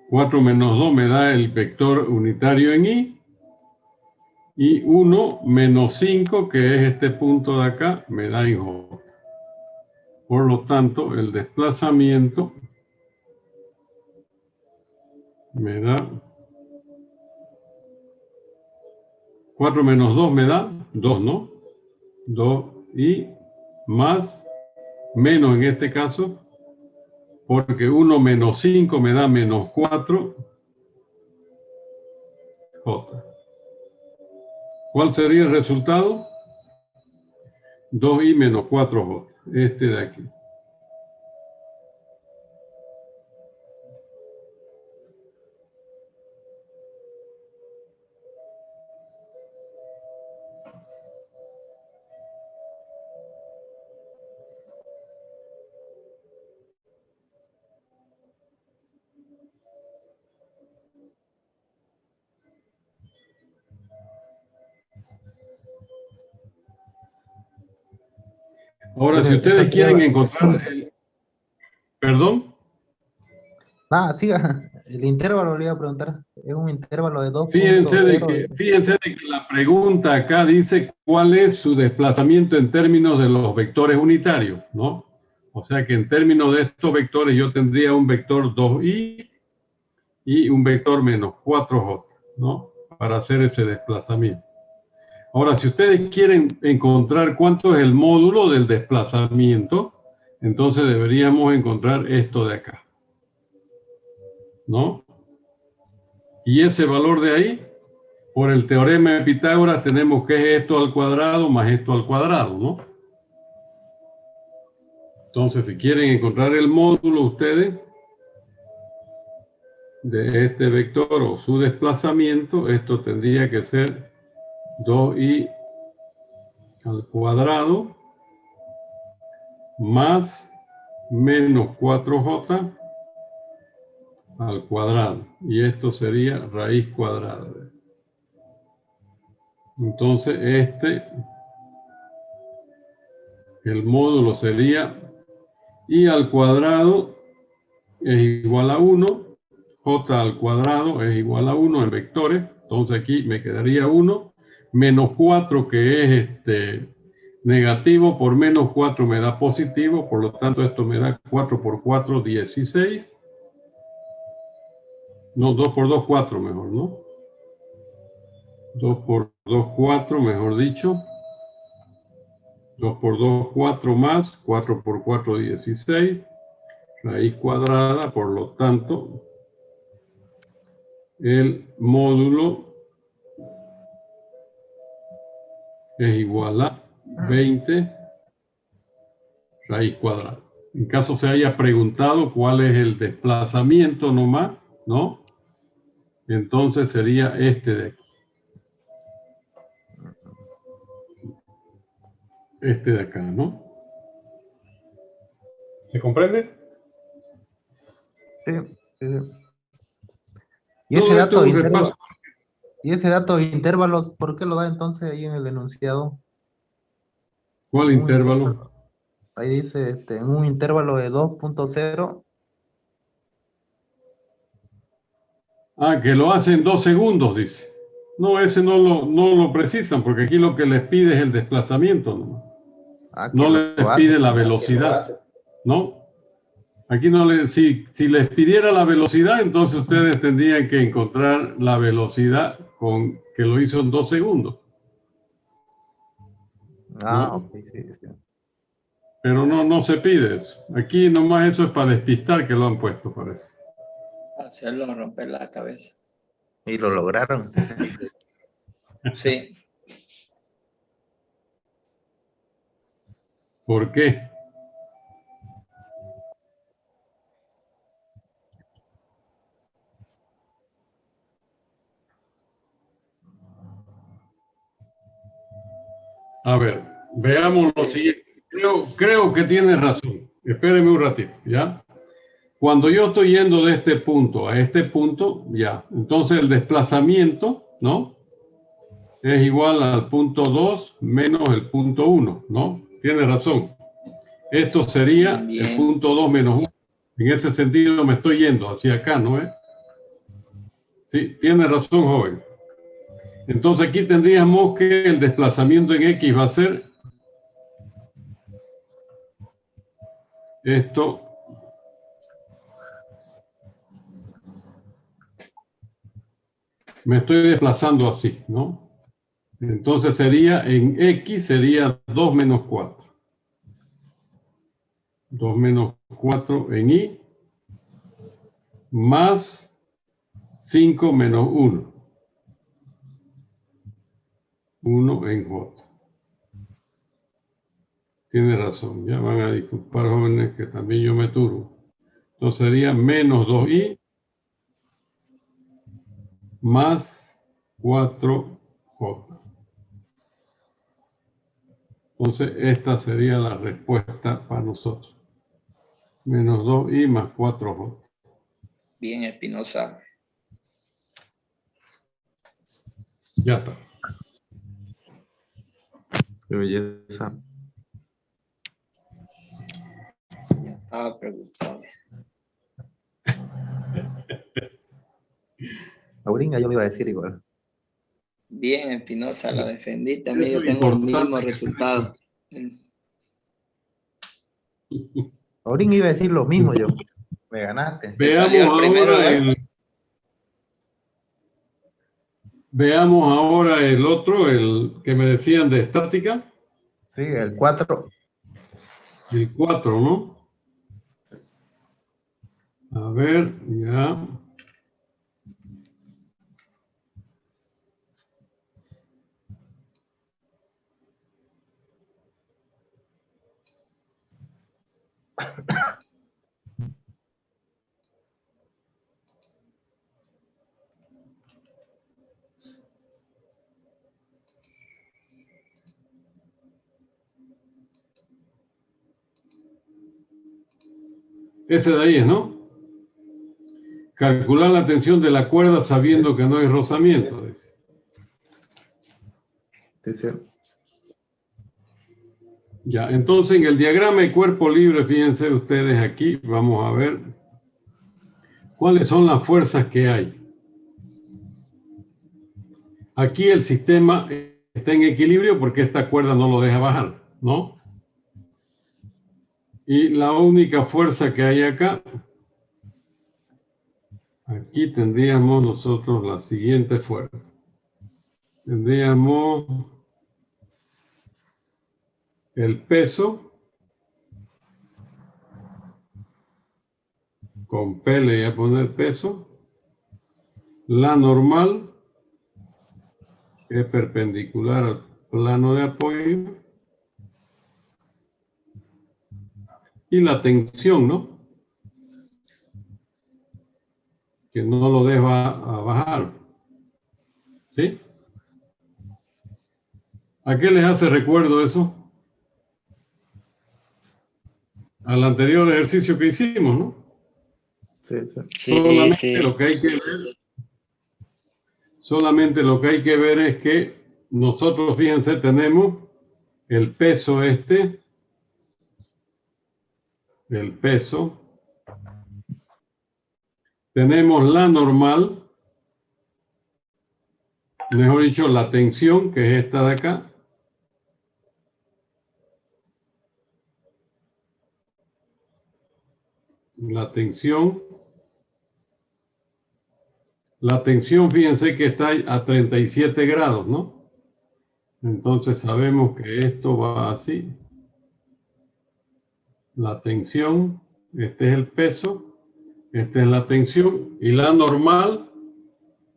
4 menos 2 me da el vector unitario en Y. Y 1 menos 5, que es este punto de acá, me da en J. Por lo tanto, el desplazamiento me da 4 menos 2 me da 2, ¿no? 2 y más, menos en este caso, porque 1 menos 5 me da menos 4 J. ¿Cuál sería el resultado? 2i menos 4j, este de aquí. Ahora, si ustedes quieren encontrar el... ¿Perdón? Ah, siga. El intervalo le iba a preguntar. Es un intervalo de 2. Fíjense de que la pregunta acá dice cuál es su desplazamiento en términos de los vectores unitarios, ¿no? O sea que en términos de estos vectores yo tendría un vector 2i y un vector menos 4j, ¿no? Para hacer ese desplazamiento. Ahora, si ustedes quieren encontrar cuánto es el módulo del desplazamiento, entonces deberíamos encontrar esto de acá, ¿no? Y ese valor de ahí, por el teorema de Pitágoras, tenemos que es esto al cuadrado más esto al cuadrado, ¿no? Entonces, si quieren encontrar el módulo ustedes de este vector o su desplazamiento, esto tendría que ser 2i al cuadrado más menos 4j al cuadrado. Y esto sería raíz cuadrada. Entonces, el módulo sería I al cuadrado es igual a 1, J al cuadrado es igual a 1 en vectores, entonces aquí me quedaría 1, menos 4 que es negativo por menos 4 me da positivo, por lo tanto esto me da 4 por 4, 16. No, 2 por 2, 4 mejor, ¿no? 2 por 2, 4, mejor dicho. 2 por 2, 4 más, 4 por 4, 16. Raíz cuadrada, por lo tanto, el módulo es igual a 20 raíz cuadrada. En caso se haya preguntado cuál es el desplazamiento nomás, ¿no? Entonces sería este de aquí. Este de acá, ¿no? ¿Se comprende? Sí, sí. Y ese dato de intervalos, ¿por qué lo da entonces ahí en el enunciado? ¿Cuál intervalo? Ahí dice, en un intervalo de 2.0. Ah, que lo hace en 2 segundos, dice. No, ese no lo precisan, porque aquí lo que les pide es el desplazamiento, ¿no? No les pide la velocidad, ¿no? Aquí no les, si les pidiera la velocidad, entonces ustedes tendrían que encontrar la velocidad con que lo hizo en 2 segundos. Ah, ¿no? ok, sí, sí. Pero no se pide eso. Aquí nomás eso es para despistar que lo han puesto, parece. Hacerlo romper la cabeza. Y lo lograron. Sí. ¿Por qué? A ver, veamos lo siguiente. Creo que tiene razón. Espéreme un ratito, ¿ya? Cuando yo estoy yendo de este punto a este punto, ya. Entonces el desplazamiento, ¿no? Es igual al punto 2 menos el punto 1, ¿no? Tiene razón. Esto sería el punto 2 menos 1. En ese sentido me estoy yendo hacia acá, ¿no es? Sí, tiene razón, joven. Entonces aquí tendríamos que el desplazamiento en X va a ser esto. Me estoy desplazando así, ¿no? Entonces sería, en X sería 2 menos 4. 2 menos 4 en Y, más 5 menos 1. 1 en J. Tiene razón, ya van a disculpar, jóvenes, que también yo me turbo. Entonces sería menos 2i más 4j. Entonces esta sería la respuesta para nosotros. Menos 2i más 4j. Bien, Espinosa. Ya está. Qué belleza. Estaba preocupado. Auringa yo le iba a decir igual. Bien, Espinosa, la defendí. También Eso yo es tengo el importante. mismo resultado. Auringa iba a decir lo mismo yo. Me ganaste. Veamos ahora el otro, el que me decían de estática. Sí, el 4. El 4, ¿no? A ver, ya. Ese de ahí, ¿no? Calcular la tensión de la cuerda sabiendo que no hay rozamiento. Dice. Sí, sí. Ya, entonces en el diagrama de cuerpo libre, fíjense ustedes aquí, vamos a ver cuáles son las fuerzas que hay. Aquí el sistema está en equilibrio porque esta cuerda no lo deja bajar, ¿no? Y la única fuerza que hay acá, aquí tendríamos nosotros la siguiente fuerza. Tendríamos el peso, con P le voy a poner peso, la normal, que es perpendicular al plano de apoyo, y la tensión, ¿no? Que no lo deja a bajar. ¿Sí? ¿A qué les hace recuerdo eso? Al anterior ejercicio que hicimos, ¿no? Sí, sí. Solamente lo que hay que ver, solamente lo que hay que ver es que nosotros, fíjense, tenemos el peso este, el peso, tenemos la normal, mejor dicho, la tensión, que es esta de acá, la tensión, fíjense que está a 37 grados, ¿no? Entonces sabemos que esto va así. La tensión, este es el peso, esta es la tensión, y la normal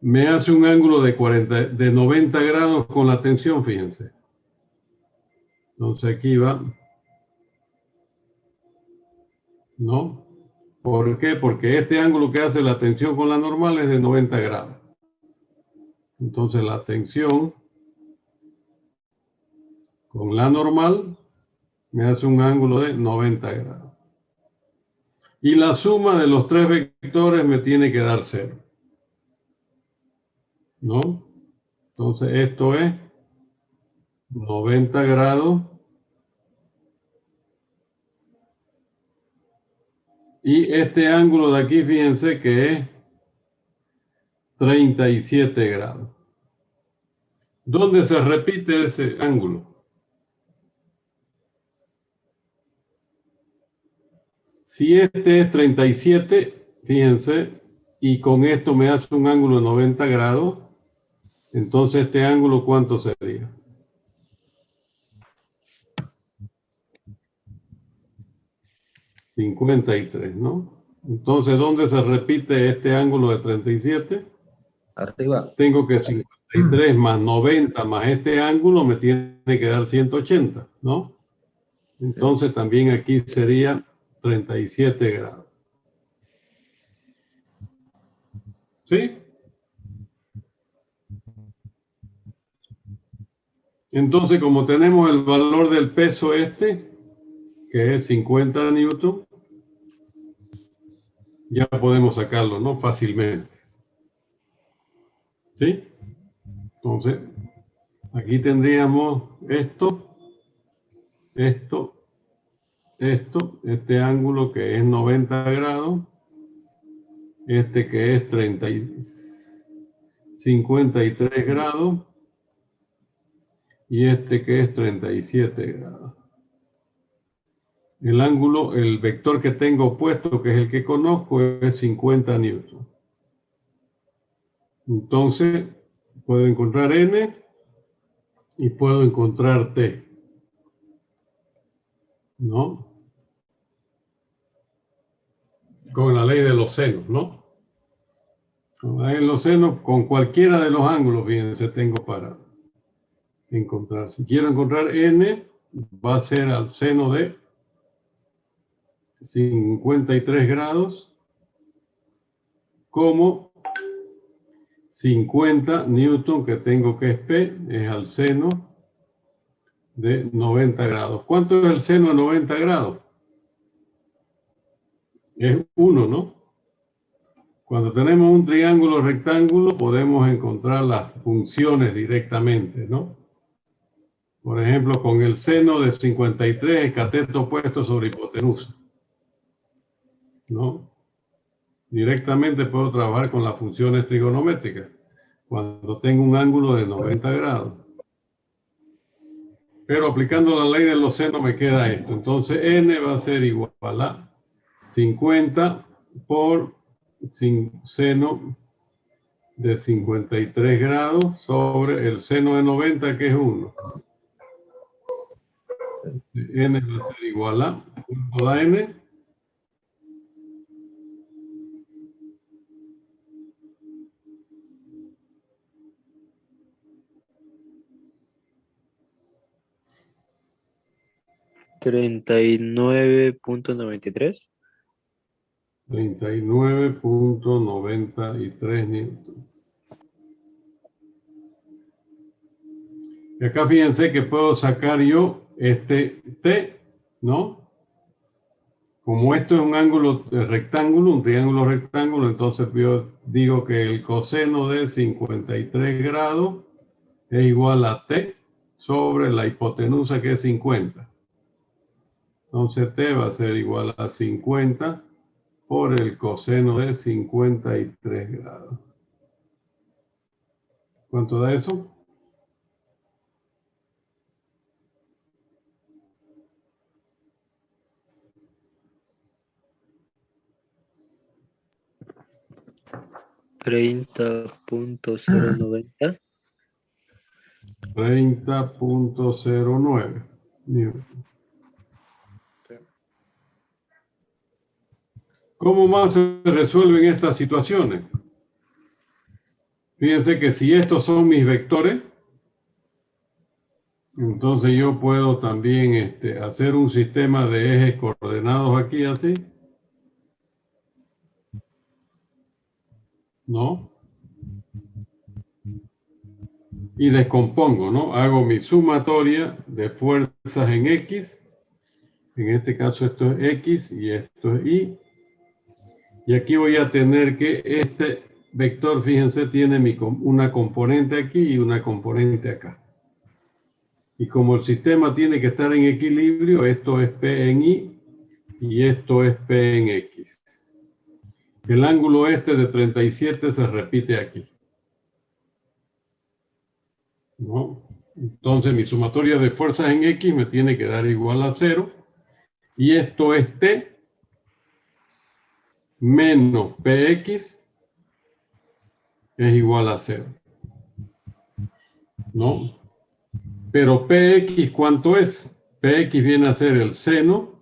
me hace un ángulo de 90 grados con la tensión, fíjense. Entonces aquí va, ¿no? ¿Por qué? Porque este ángulo que hace la tensión con la normal es de 90 grados. Entonces la tensión con la normal me hace un ángulo de 90 grados. Y la suma de los tres vectores me tiene que dar 0. ¿No? Entonces esto es 90 grados. Y este ángulo de aquí, fíjense que es 37 grados. ¿Dónde se repite ese ángulo? Si este es 37, fíjense, y con esto me hace un ángulo de 90 grados, entonces este ángulo, ¿cuánto sería? $53, ¿no? Entonces, ¿dónde se repite este ángulo de 37? Arriba. Tengo que 53 más 90 más este ángulo me tiene que dar 180, ¿no? Entonces también aquí sería 37 grados. ¿Sí? Entonces, como tenemos el valor del peso este, que es 50 newton, ya podemos sacarlo, ¿no? Fácilmente. ¿Sí? Entonces, aquí tendríamos esto, este ángulo que es 90 grados, este que es 53 grados, y este que es 37 grados. El ángulo, el vector que tengo opuesto, que es el que conozco, es 50 newton. Entonces, puedo encontrar N y puedo encontrar T. ¿No? Con la ley de los senos, ¿no? Con la ley de los senos, con cualquiera de los ángulos, fíjense, tengo para encontrar. Si quiero encontrar N, va a ser al seno de 53 grados como 50 newton, que tengo que es P, es al seno de 90 grados. ¿Cuánto es el seno de 90 grados? Es 1, ¿no? Cuando tenemos un triángulo rectángulo podemos encontrar las funciones directamente, ¿no? Por ejemplo, con el seno de 53, el cateto puesto sobre hipotenusa. ¿No? Directamente puedo trabajar con las funciones trigonométricas cuando tengo un ángulo de 90 grados. Pero aplicando la ley de los senos me queda esto. Entonces n va a ser igual a 50 por seno de 53 grados sobre el seno de 90, que es 1. N va a ser igual a, ¿cuánto da n? $39.93. 39.93 newton. Y acá fíjense que puedo sacar yo este T, ¿no? Como esto es un ángulo rectángulo, un triángulo rectángulo, entonces yo digo que el coseno de 53 grados es igual a T sobre la hipotenusa, que es 50. Entonces T va a ser igual a 50 por el coseno de 53 grados. ¿Cuánto da eso? $30.090. 30.09 newton. ¿Cómo más se resuelven estas situaciones? Fíjense que si estos son mis vectores, entonces yo puedo también hacer un sistema de ejes coordenados aquí así. ¿No? Y descompongo, ¿no? Hago mi sumatoria de fuerzas en X. En este caso esto es X y esto es Y. Y aquí voy a tener que este vector, fíjense, tiene una componente aquí y una componente acá. Y como el sistema tiene que estar en equilibrio, esto es P en Y y esto es P en X. El ángulo este de 37 se repite aquí. ¿No? Entonces mi sumatoria de fuerzas en X me tiene que dar igual a 0. Y esto es T menos PX es igual a 0. ¿No? Pero PX, ¿cuánto es? PX viene a ser el seno,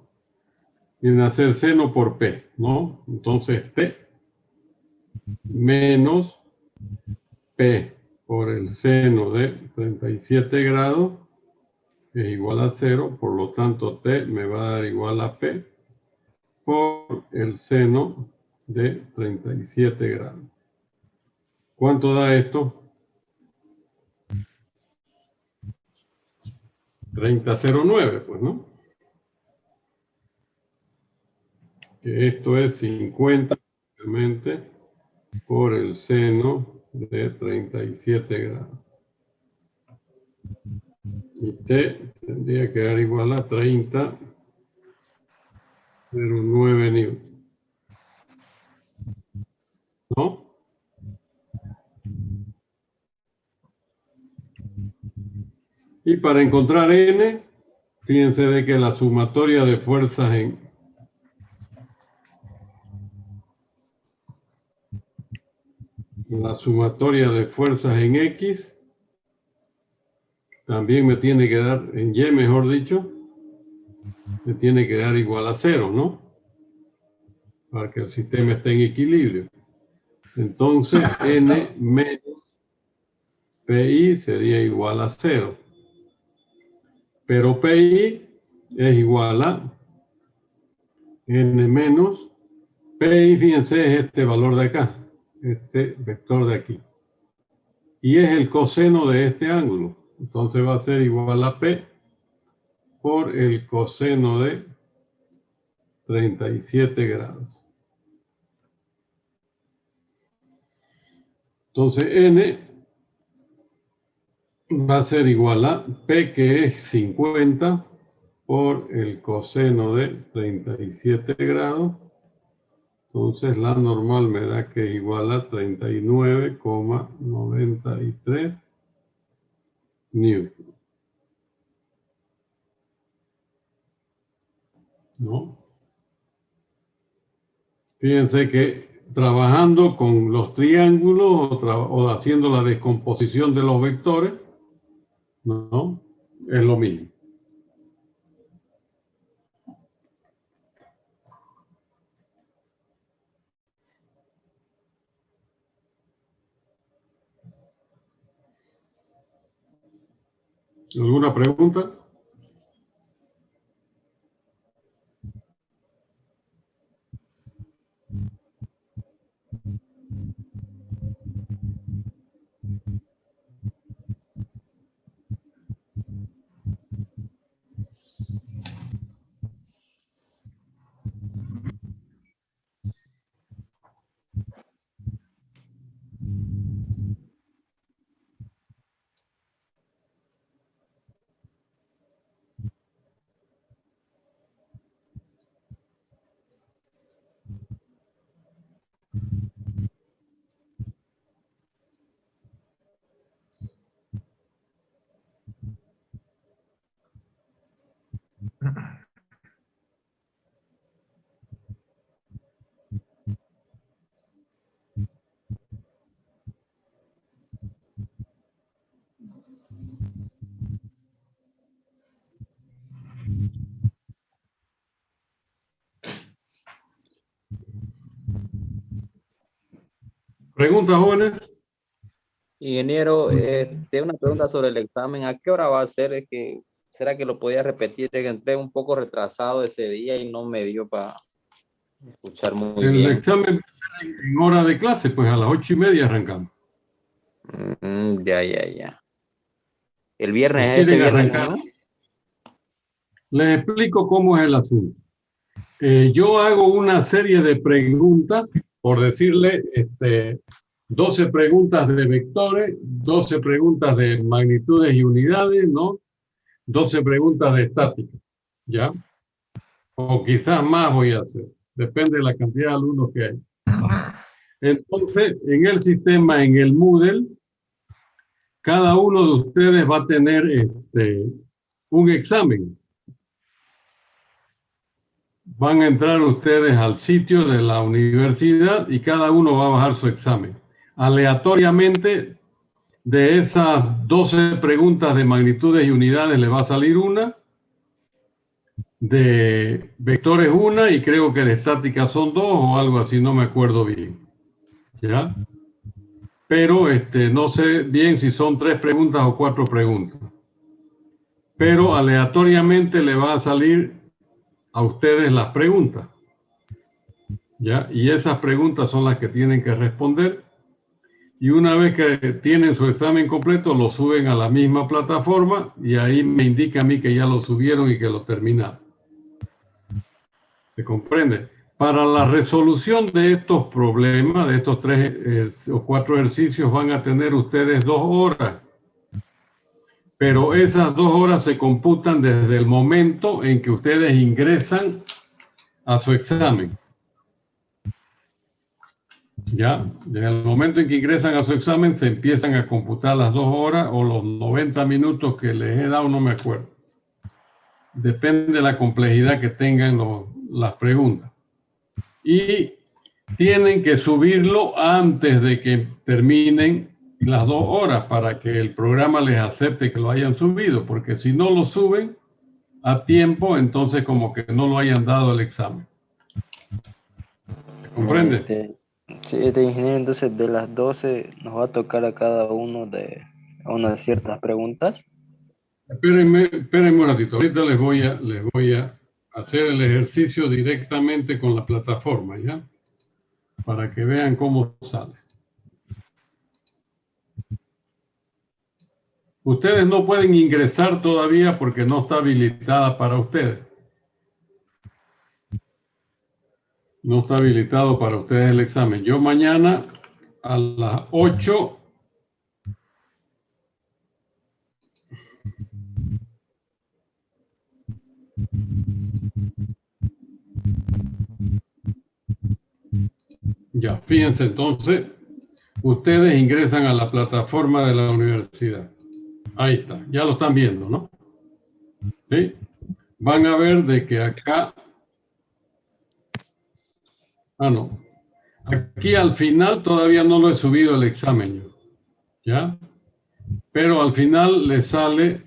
viene a ser seno por P, ¿no? Entonces T menos P por el seno de 37 grados es igual a 0, por lo tanto T me va a dar igual a P por el seno de 37 grados. ¿Cuánto da esto? 30,09, pues, ¿no? Que esto es 50 obviamente, por el seno de 37 grados. Y T tendría que dar igual a 30,09 newton. ¿No? Y para encontrar N, fíjense de que la sumatoria de fuerzas en X también me tiene que dar, en Y mejor dicho, me tiene que dar igual a 0, ¿no? Para que el sistema esté en equilibrio. Entonces, N menos PI sería igual a 0. Pero PI es igual a N menos PI, fíjense, es este valor de acá, este vector de aquí. Y es el coseno de este ángulo. Entonces va a ser igual a P por el coseno de 37 grados. Entonces N va a ser igual a P, que es 50, por el coseno de 37 grados. Entonces la normal me da que es igual a 39,93 newton. ¿No? Fíjense que trabajando con los triángulos o haciendo la descomposición de los vectores, ¿no? Es lo mismo. ¿Alguna pregunta? ¿Preguntas, jóvenes? Ingeniero, una pregunta sobre el examen. ¿A qué hora va a ser? ¿Será que lo podía repetir? Es que entré un poco retrasado ese día y no me dio para escuchar muy El bien. examen va a ser en hora de clase, pues a las 8:30 arrancamos. Ya. El viernes, ¿Quieren este viernes, arrancar? ¿no? Les explico cómo es el asunto. Yo hago una serie de preguntas, por decirle, 12 preguntas de vectores, 12 preguntas de magnitudes y unidades, ¿no? 12 preguntas de estática, ¿ya? O quizás más voy a hacer, depende de la cantidad de alumnos que hay. Entonces, en el sistema, en el Moodle, cada uno de ustedes va a tener un examen. Van a entrar ustedes al sitio de la universidad y cada uno va a bajar su examen. Aleatoriamente, de esas 12 preguntas de magnitudes y unidades le va a salir una, de vectores una, y creo que de estática son 2 o algo así, no me acuerdo bien. ¿Ya? Pero no sé bien si son 3 preguntas o 4 preguntas. Pero aleatoriamente le va a salir a ustedes las preguntas. ¿Ya? Y esas preguntas son las que tienen que responder. Y una vez que tienen su examen completo, lo suben a la misma plataforma y ahí me indica a mí que ya lo subieron y que lo terminaron. ¿Se comprende? Para la resolución de estos problemas, de estos 3 o 4 ejercicios, van a tener ustedes 2 horas. Pero esas 2 horas se computan desde el momento en que ustedes ingresan a su examen. Ya, desde el momento en que ingresan a su examen se empiezan a computar las 2 horas o los 90 minutos que les he dado, no me acuerdo. Depende de la complejidad que tengan las preguntas. Y tienen que subirlo antes de que terminen las 2 horas para que el programa les acepte que lo hayan subido, porque si no lo suben a tiempo, entonces como que no lo hayan dado el examen. ¿Se comprende? Sí, ingeniero, entonces de las 12 nos va a tocar a cada uno de unas ciertas preguntas. Espérenme un ratito. Ahorita les voy a hacer el ejercicio directamente con la plataforma, ¿ya? Para que vean cómo sale. Ustedes no pueden ingresar todavía porque no está habilitada para ustedes. No está habilitado para ustedes el examen. Yo mañana a las 8 Ya, fíjense, entonces, ustedes ingresan a la plataforma de la universidad. Ahí está, ya lo están viendo, ¿no? ¿Sí? Van a ver de que acá... Ah, no. Aquí al final todavía no lo he subido el examen yo, ¿ya? Pero al final le sale...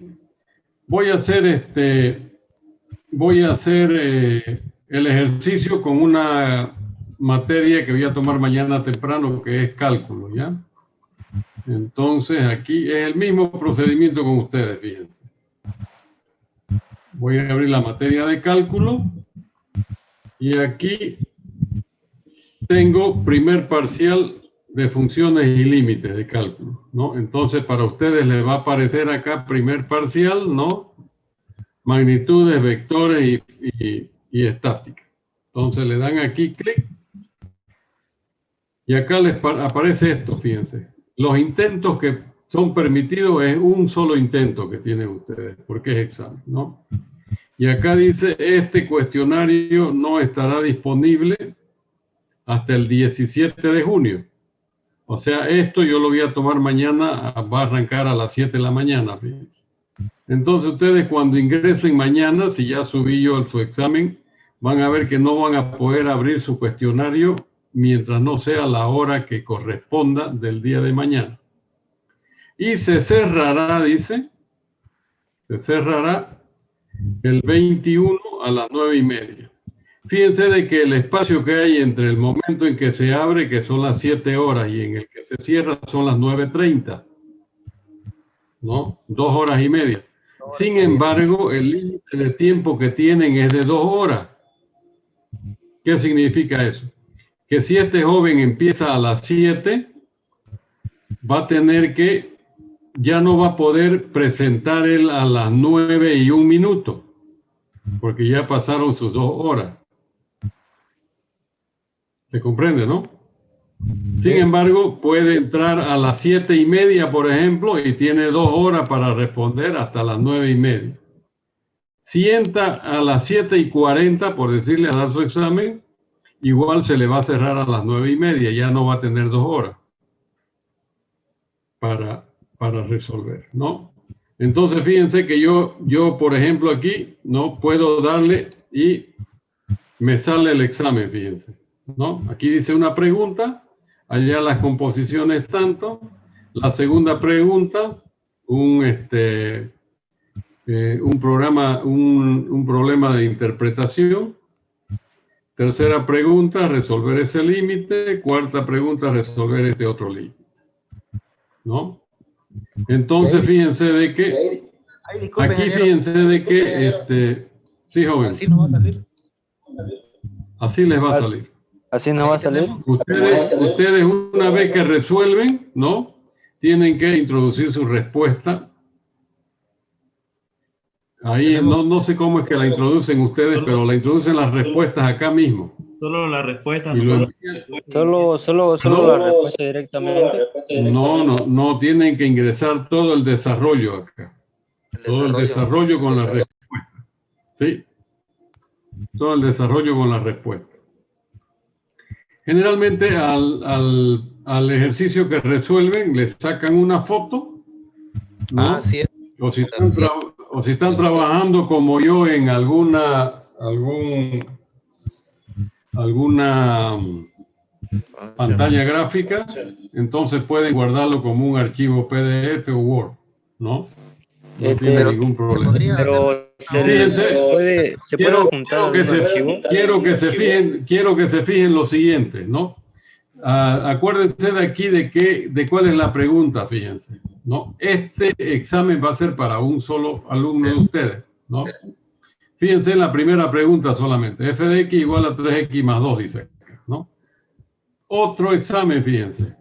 Voy a hacer el ejercicio con una materia que voy a tomar mañana temprano, que es cálculo, ¿ya? Entonces aquí es el mismo procedimiento con ustedes, fíjense. Voy a abrir la materia de cálculo y aquí tengo primer parcial de funciones y límites de cálculo, ¿no? Entonces para ustedes les va a aparecer acá primer parcial, ¿no? Magnitudes, vectores y estática. Entonces le dan aquí clic y acá les aparece esto, fíjense. Los intentos que son permitidos es un solo intento que tienen ustedes, porque es examen, ¿no? Y acá dice, este cuestionario no estará disponible hasta el 17 de junio. O sea, esto yo lo voy a tomar mañana, va a arrancar a las 7 de la mañana, fíjense. Entonces ustedes cuando ingresen mañana, si ya subí yo su examen, van a ver que no van a poder abrir su cuestionario mientras no sea la hora que corresponda del día de mañana. Y se cerrará, dice, se cerrará el 21 a las 9:30. Fíjense de que el espacio que hay entre el momento en que se abre, que son las 7 horas, y en el que se cierra son las 9:30, ¿no? 2 horas y media. Sin embargo, el límite de tiempo que tienen es de 2 horas. ¿Qué significa eso? Que si este joven empieza a las 7, va a tener que, ya no va a poder presentar él a las 9:01, porque ya pasaron sus 2 horas. ¿Se comprende, no? Sin embargo, puede entrar a las 7:30, por ejemplo, y tiene 2 horas para responder hasta las 9:30. Si entra a las 7:40, por decirle, a dar su examen, igual se le va a cerrar a las 9:30, ya no va a tener 2 horas para resolver, ¿no? Entonces, fíjense que yo, por ejemplo, aquí, ¿no? Puedo darle y me sale el examen, fíjense, ¿no? Aquí dice una pregunta, allá las composiciones tanto, la segunda pregunta, un problema de interpretación. Tercera pregunta, resolver ese límite. Cuarta pregunta, resolver este otro límite, ¿no? Entonces, fíjense de que, aquí fíjense de que, sí, joven. Así no va a salir. Así les va a salir. Así no va a salir. Ustedes una vez que resuelven, ¿no? Tienen que introducir su respuesta. Ahí no sé cómo es que la introducen ustedes, pero la introducen las respuestas acá mismo. Solo la respuesta. Y lo Solo la respuesta directamente. No, tienen que ingresar todo el desarrollo acá. Todo el desarrollo con la respuesta. ¿Sí? Todo el desarrollo con la respuesta. Generalmente al ejercicio que resuelven les sacan una foto, ¿no? Sí. O si están trabajando como yo en alguna pantalla gráfica, entonces pueden guardarlo como un archivo PDF o Word, ¿no? No tiene ningún problema. Pero se puede juntar quiero que se fijen lo siguiente, ¿no? Acuérdense de aquí de cuál es la pregunta, fíjense, ¿no? Este examen va a ser para un solo alumno de ustedes, ¿no? Fíjense en la primera pregunta solamente. F de x igual a 3x más 2, dice acá, ¿no? Otro examen, fíjense.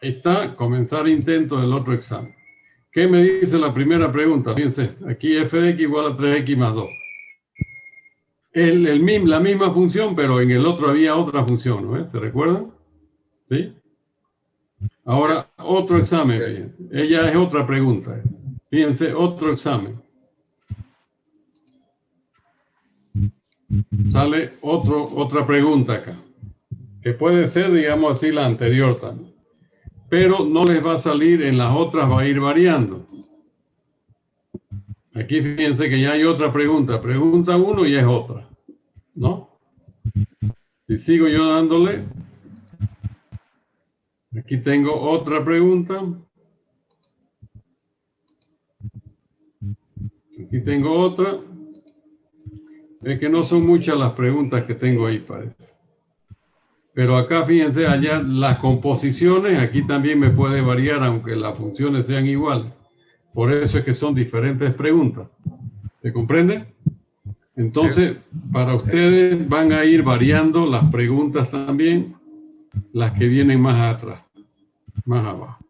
Ahí está, comenzar intento del otro examen. ¿Qué me dice la primera pregunta? Fíjense, aquí f de x igual a 3x más 2. La misma función, pero en el otro había otra función, ¿no? ¿Se recuerdan? ¿Sí? Ahora, otro examen, fíjense. Ella es otra pregunta. Fíjense, otro examen. Sale otra pregunta acá. que puede ser, digamos así, la anterior también. Pero no les va a salir, en las otras va a ir variando. Aquí fíjense que ya hay otra pregunta. Pregunta 1 y es otra, ¿no? Si sigo yo dándole, aquí tengo otra pregunta. Aquí tengo otra. Es que no son muchas las preguntas que tengo ahí, parece. Pero acá, fíjense, allá las composiciones, aquí también me puede variar, aunque las funciones sean iguales. Por eso es que son diferentes preguntas. ¿Se comprende? Entonces, para ustedes van a ir variando las preguntas también, las que vienen más atrás, más abajo.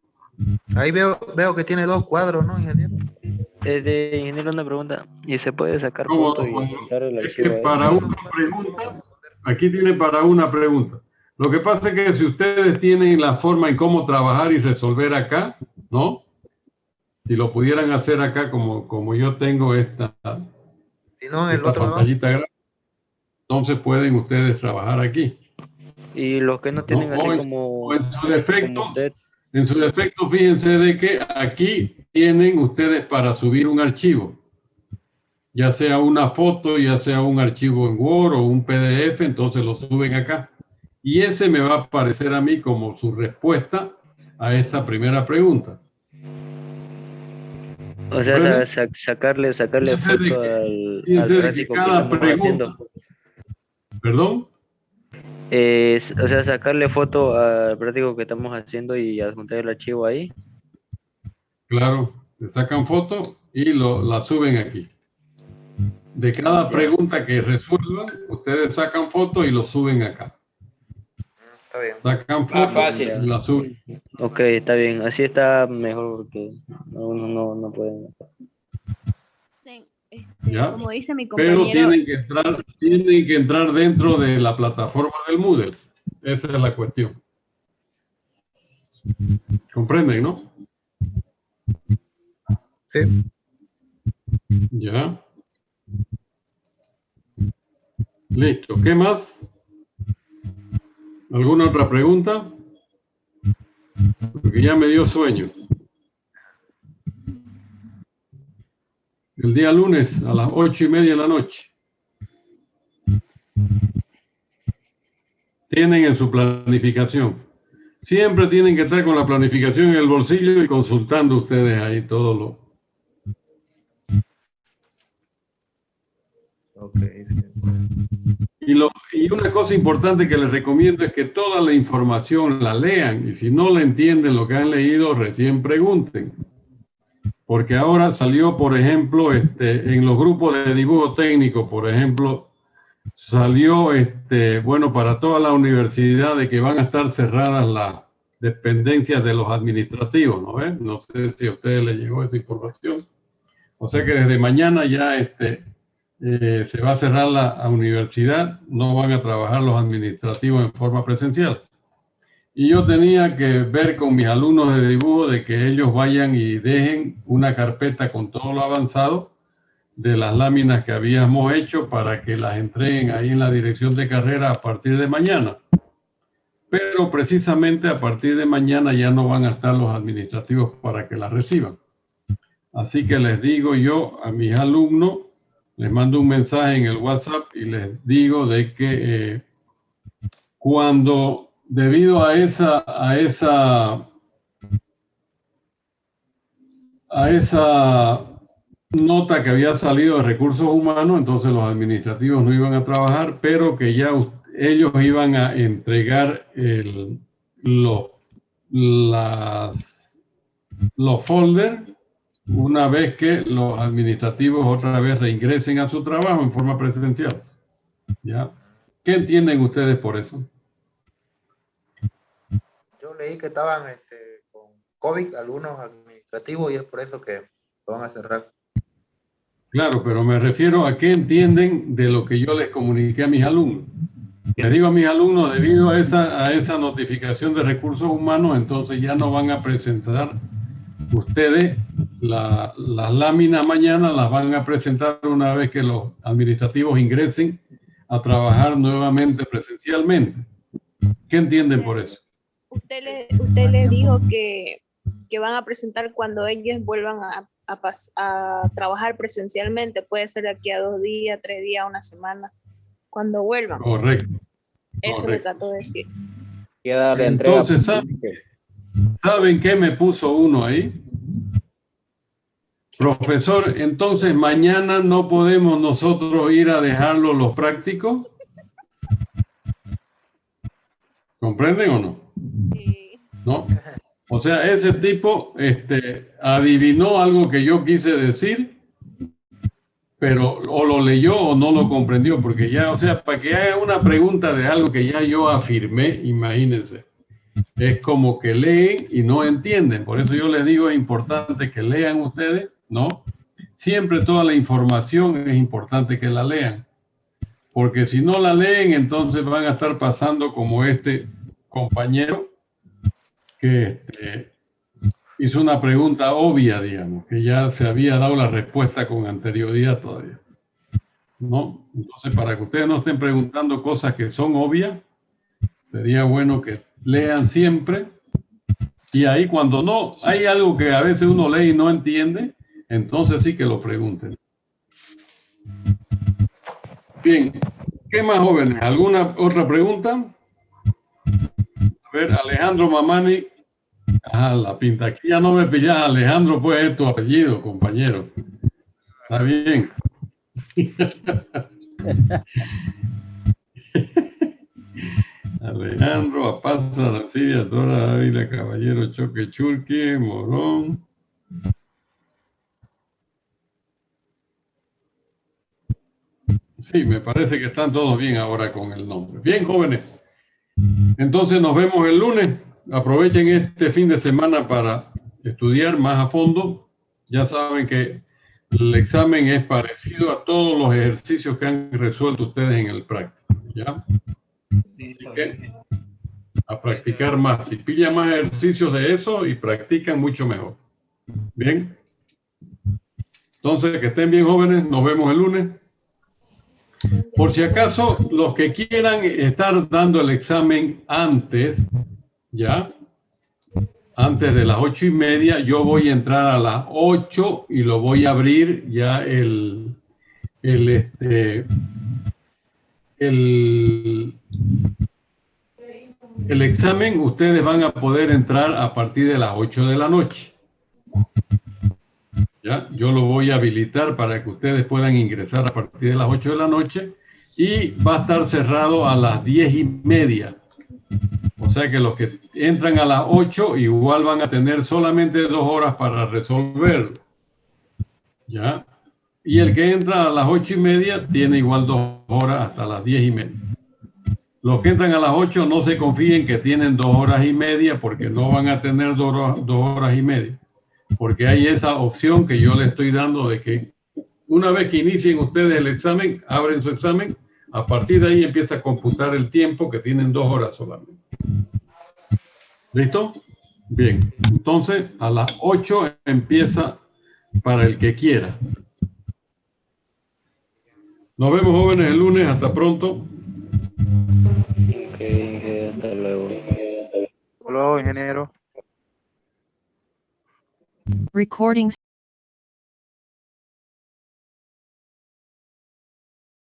Ahí veo que tiene 2 cuadros, ¿no, ingeniero? De ingeniero, una pregunta. ¿Y se puede sacar ¿Cómo? foto y montar el Es que archivo ahí? para una pregunta, aquí tiene para una pregunta. Lo que pasa es que si ustedes tienen la forma en cómo trabajar y resolver acá, ¿no? Si lo pudieran hacer acá como yo tengo esta, Si no, en el esta otro pantallita grande, entonces pueden ustedes trabajar aquí. Y los que no tienen así como, o en su defecto, como usted. En su defecto, fíjense de que aquí tienen ustedes para subir un archivo, ya sea una foto, ya sea un archivo en Word o un PDF, entonces lo suben acá. Y ese me va a aparecer a mí como su respuesta a esta primera pregunta. O sea, sacarle foto al práctico que estamos haciendo. ¿Perdón? O sea, sacarle foto al práctico que estamos haciendo y adjuntar el archivo ahí. Claro, le sacan foto y la suben aquí. De cada pregunta que resuelvan, ustedes sacan foto y lo suben acá. Está bien. Sacan foto y la suben. Ok, está bien. Así está mejor porque uno no puede. Sí, ¿Ya? como dice mi Pero compañero, tienen que entrar dentro de la plataforma del Moodle. Esa es la cuestión. ¿Comprenden, no? Sí. Ya. Listo. ¿Qué más? ¿Alguna otra pregunta? Porque ya me dio sueño. El día lunes a las 8:30 de la noche. Tienen en su planificación. Siempre tienen que estar con la planificación en el bolsillo y consultando ustedes ahí todo lo. Okay, sí. Y una cosa importante que les recomiendo es que toda la información la lean y si no la entienden lo que han leído, recién pregunten. Porque ahora salió, por ejemplo, en los grupos de dibujo técnico, por ejemplo, salió, bueno, para toda la universidad de que van a estar cerradas las dependencias de los administrativos, ¿no ven? No sé si a ustedes les llegó esa información. O sea que desde mañana ya se va a cerrar la universidad, no van a trabajar los administrativos en forma presencial. Y yo tenía que ver con mis alumnos de dibujo de que ellos vayan y dejen una carpeta con todo lo avanzado de las láminas que habíamos hecho para que las entreguen ahí en la dirección de carrera a partir de mañana. Pero precisamente a partir de mañana ya no van a estar los administrativos para que las reciban. Así que les digo yo a mis alumnos, les mando un mensaje en el WhatsApp y les digo de que debido a esa nota que había salido de recursos humanos, entonces los administrativos no iban a trabajar, pero que ya ellos iban a entregar los folders una vez que los administrativos otra vez reingresen a su trabajo en forma presencial. ¿Ya? ¿Qué entienden ustedes por eso? Yo leí que estaban con COVID algunos administrativos y es por eso que lo van a cerrar. Claro, pero me refiero a qué entienden de lo que yo les comuniqué a mis alumnos. Le digo a mis alumnos, debido a esa notificación de recursos humanos, entonces ya no van a presentar ustedes las láminas mañana, las van a presentar una vez que los administrativos ingresen a trabajar nuevamente presencialmente. ¿Qué entienden por eso? Usted le dijo que van a presentar cuando ellos vuelvan a trabajar presencialmente. Puede ser de aquí a 2 días, 3 días, 1 semana. Cuando vuelvan. Correcto. Eso le trato de decir. Queda la entrega. Entonces, ¿saben qué me puso uno ahí? Profesor, entonces mañana no podemos nosotros ir a dejarlo los prácticos. ¿Comprenden o no? Sí. ¿No? O sea, ese tipo adivinó algo que yo quise decir, pero o lo leyó o no lo comprendió, porque ya, o sea, para que haga una pregunta de algo que ya yo afirmé, imagínense, es como que leen y no entienden. Por eso yo les digo, es importante que lean ustedes, ¿no? Siempre toda la información es importante que la lean, porque si no la leen, entonces van a estar pasando como este compañero que hizo una pregunta obvia, digamos, que ya se había dado la respuesta con anterioridad todavía, ¿no? Entonces, para que ustedes no estén preguntando cosas que son obvias, sería bueno que lean siempre, y ahí cuando no, hay algo que a veces uno lee y no entiende, entonces sí que lo pregunten. Bien, ¿qué más, jóvenes? ¿Alguna otra pregunta? A ver, Alejandro Mamani. Ajá, la pinta. Aquí ya no me pillas, Alejandro, pues es tu apellido, compañero. Está bien. Alejandro, Apaza, Arancibia, Dora, Ávila, Caballero, Choque, Churque, Morón. Sí, me parece que están todos bien ahora con el nombre. Bien, jóvenes. Entonces nos vemos el lunes. Aprovechen este fin de semana para estudiar más a fondo. Ya saben que el examen es parecido a todos los ejercicios que han resuelto ustedes en el práctico. ¿Ya? Así que a practicar más. Si pillan más ejercicios de eso y practican, mucho mejor. Bien. Entonces, que estén bien, jóvenes. Nos vemos el lunes. Por si acaso, los que quieran estar dando el examen antes, ¿ya? Antes de las 8:30, yo voy a entrar a las 8 y lo voy a abrir ya el examen. Ustedes van a poder entrar a partir de las 8 de la noche. ¿Ya? Yo lo voy a habilitar para que ustedes puedan ingresar a partir de las 8 de la noche y va a estar cerrado a las 10:30. O sea que los que entran a las 8 igual van a tener solamente 2 horas para resolverlo. ¿Ya? Y el que entra a las 8:30 tiene igual 2 horas hasta las 10:30. Los que entran a las 8 no se confíen que tienen 2 horas y media porque no van a tener 2 horas y media. Porque hay esa opción que yo les estoy dando de que una vez que inicien ustedes el examen, abren su examen, a partir de ahí empieza a computar el tiempo que tienen 2 horas solamente. ¿Listo? Bien, entonces a las 8 empieza para el que quiera. Nos vemos, jóvenes, el lunes. Hasta pronto. Ok, hasta luego. Hola, ingeniero. Recording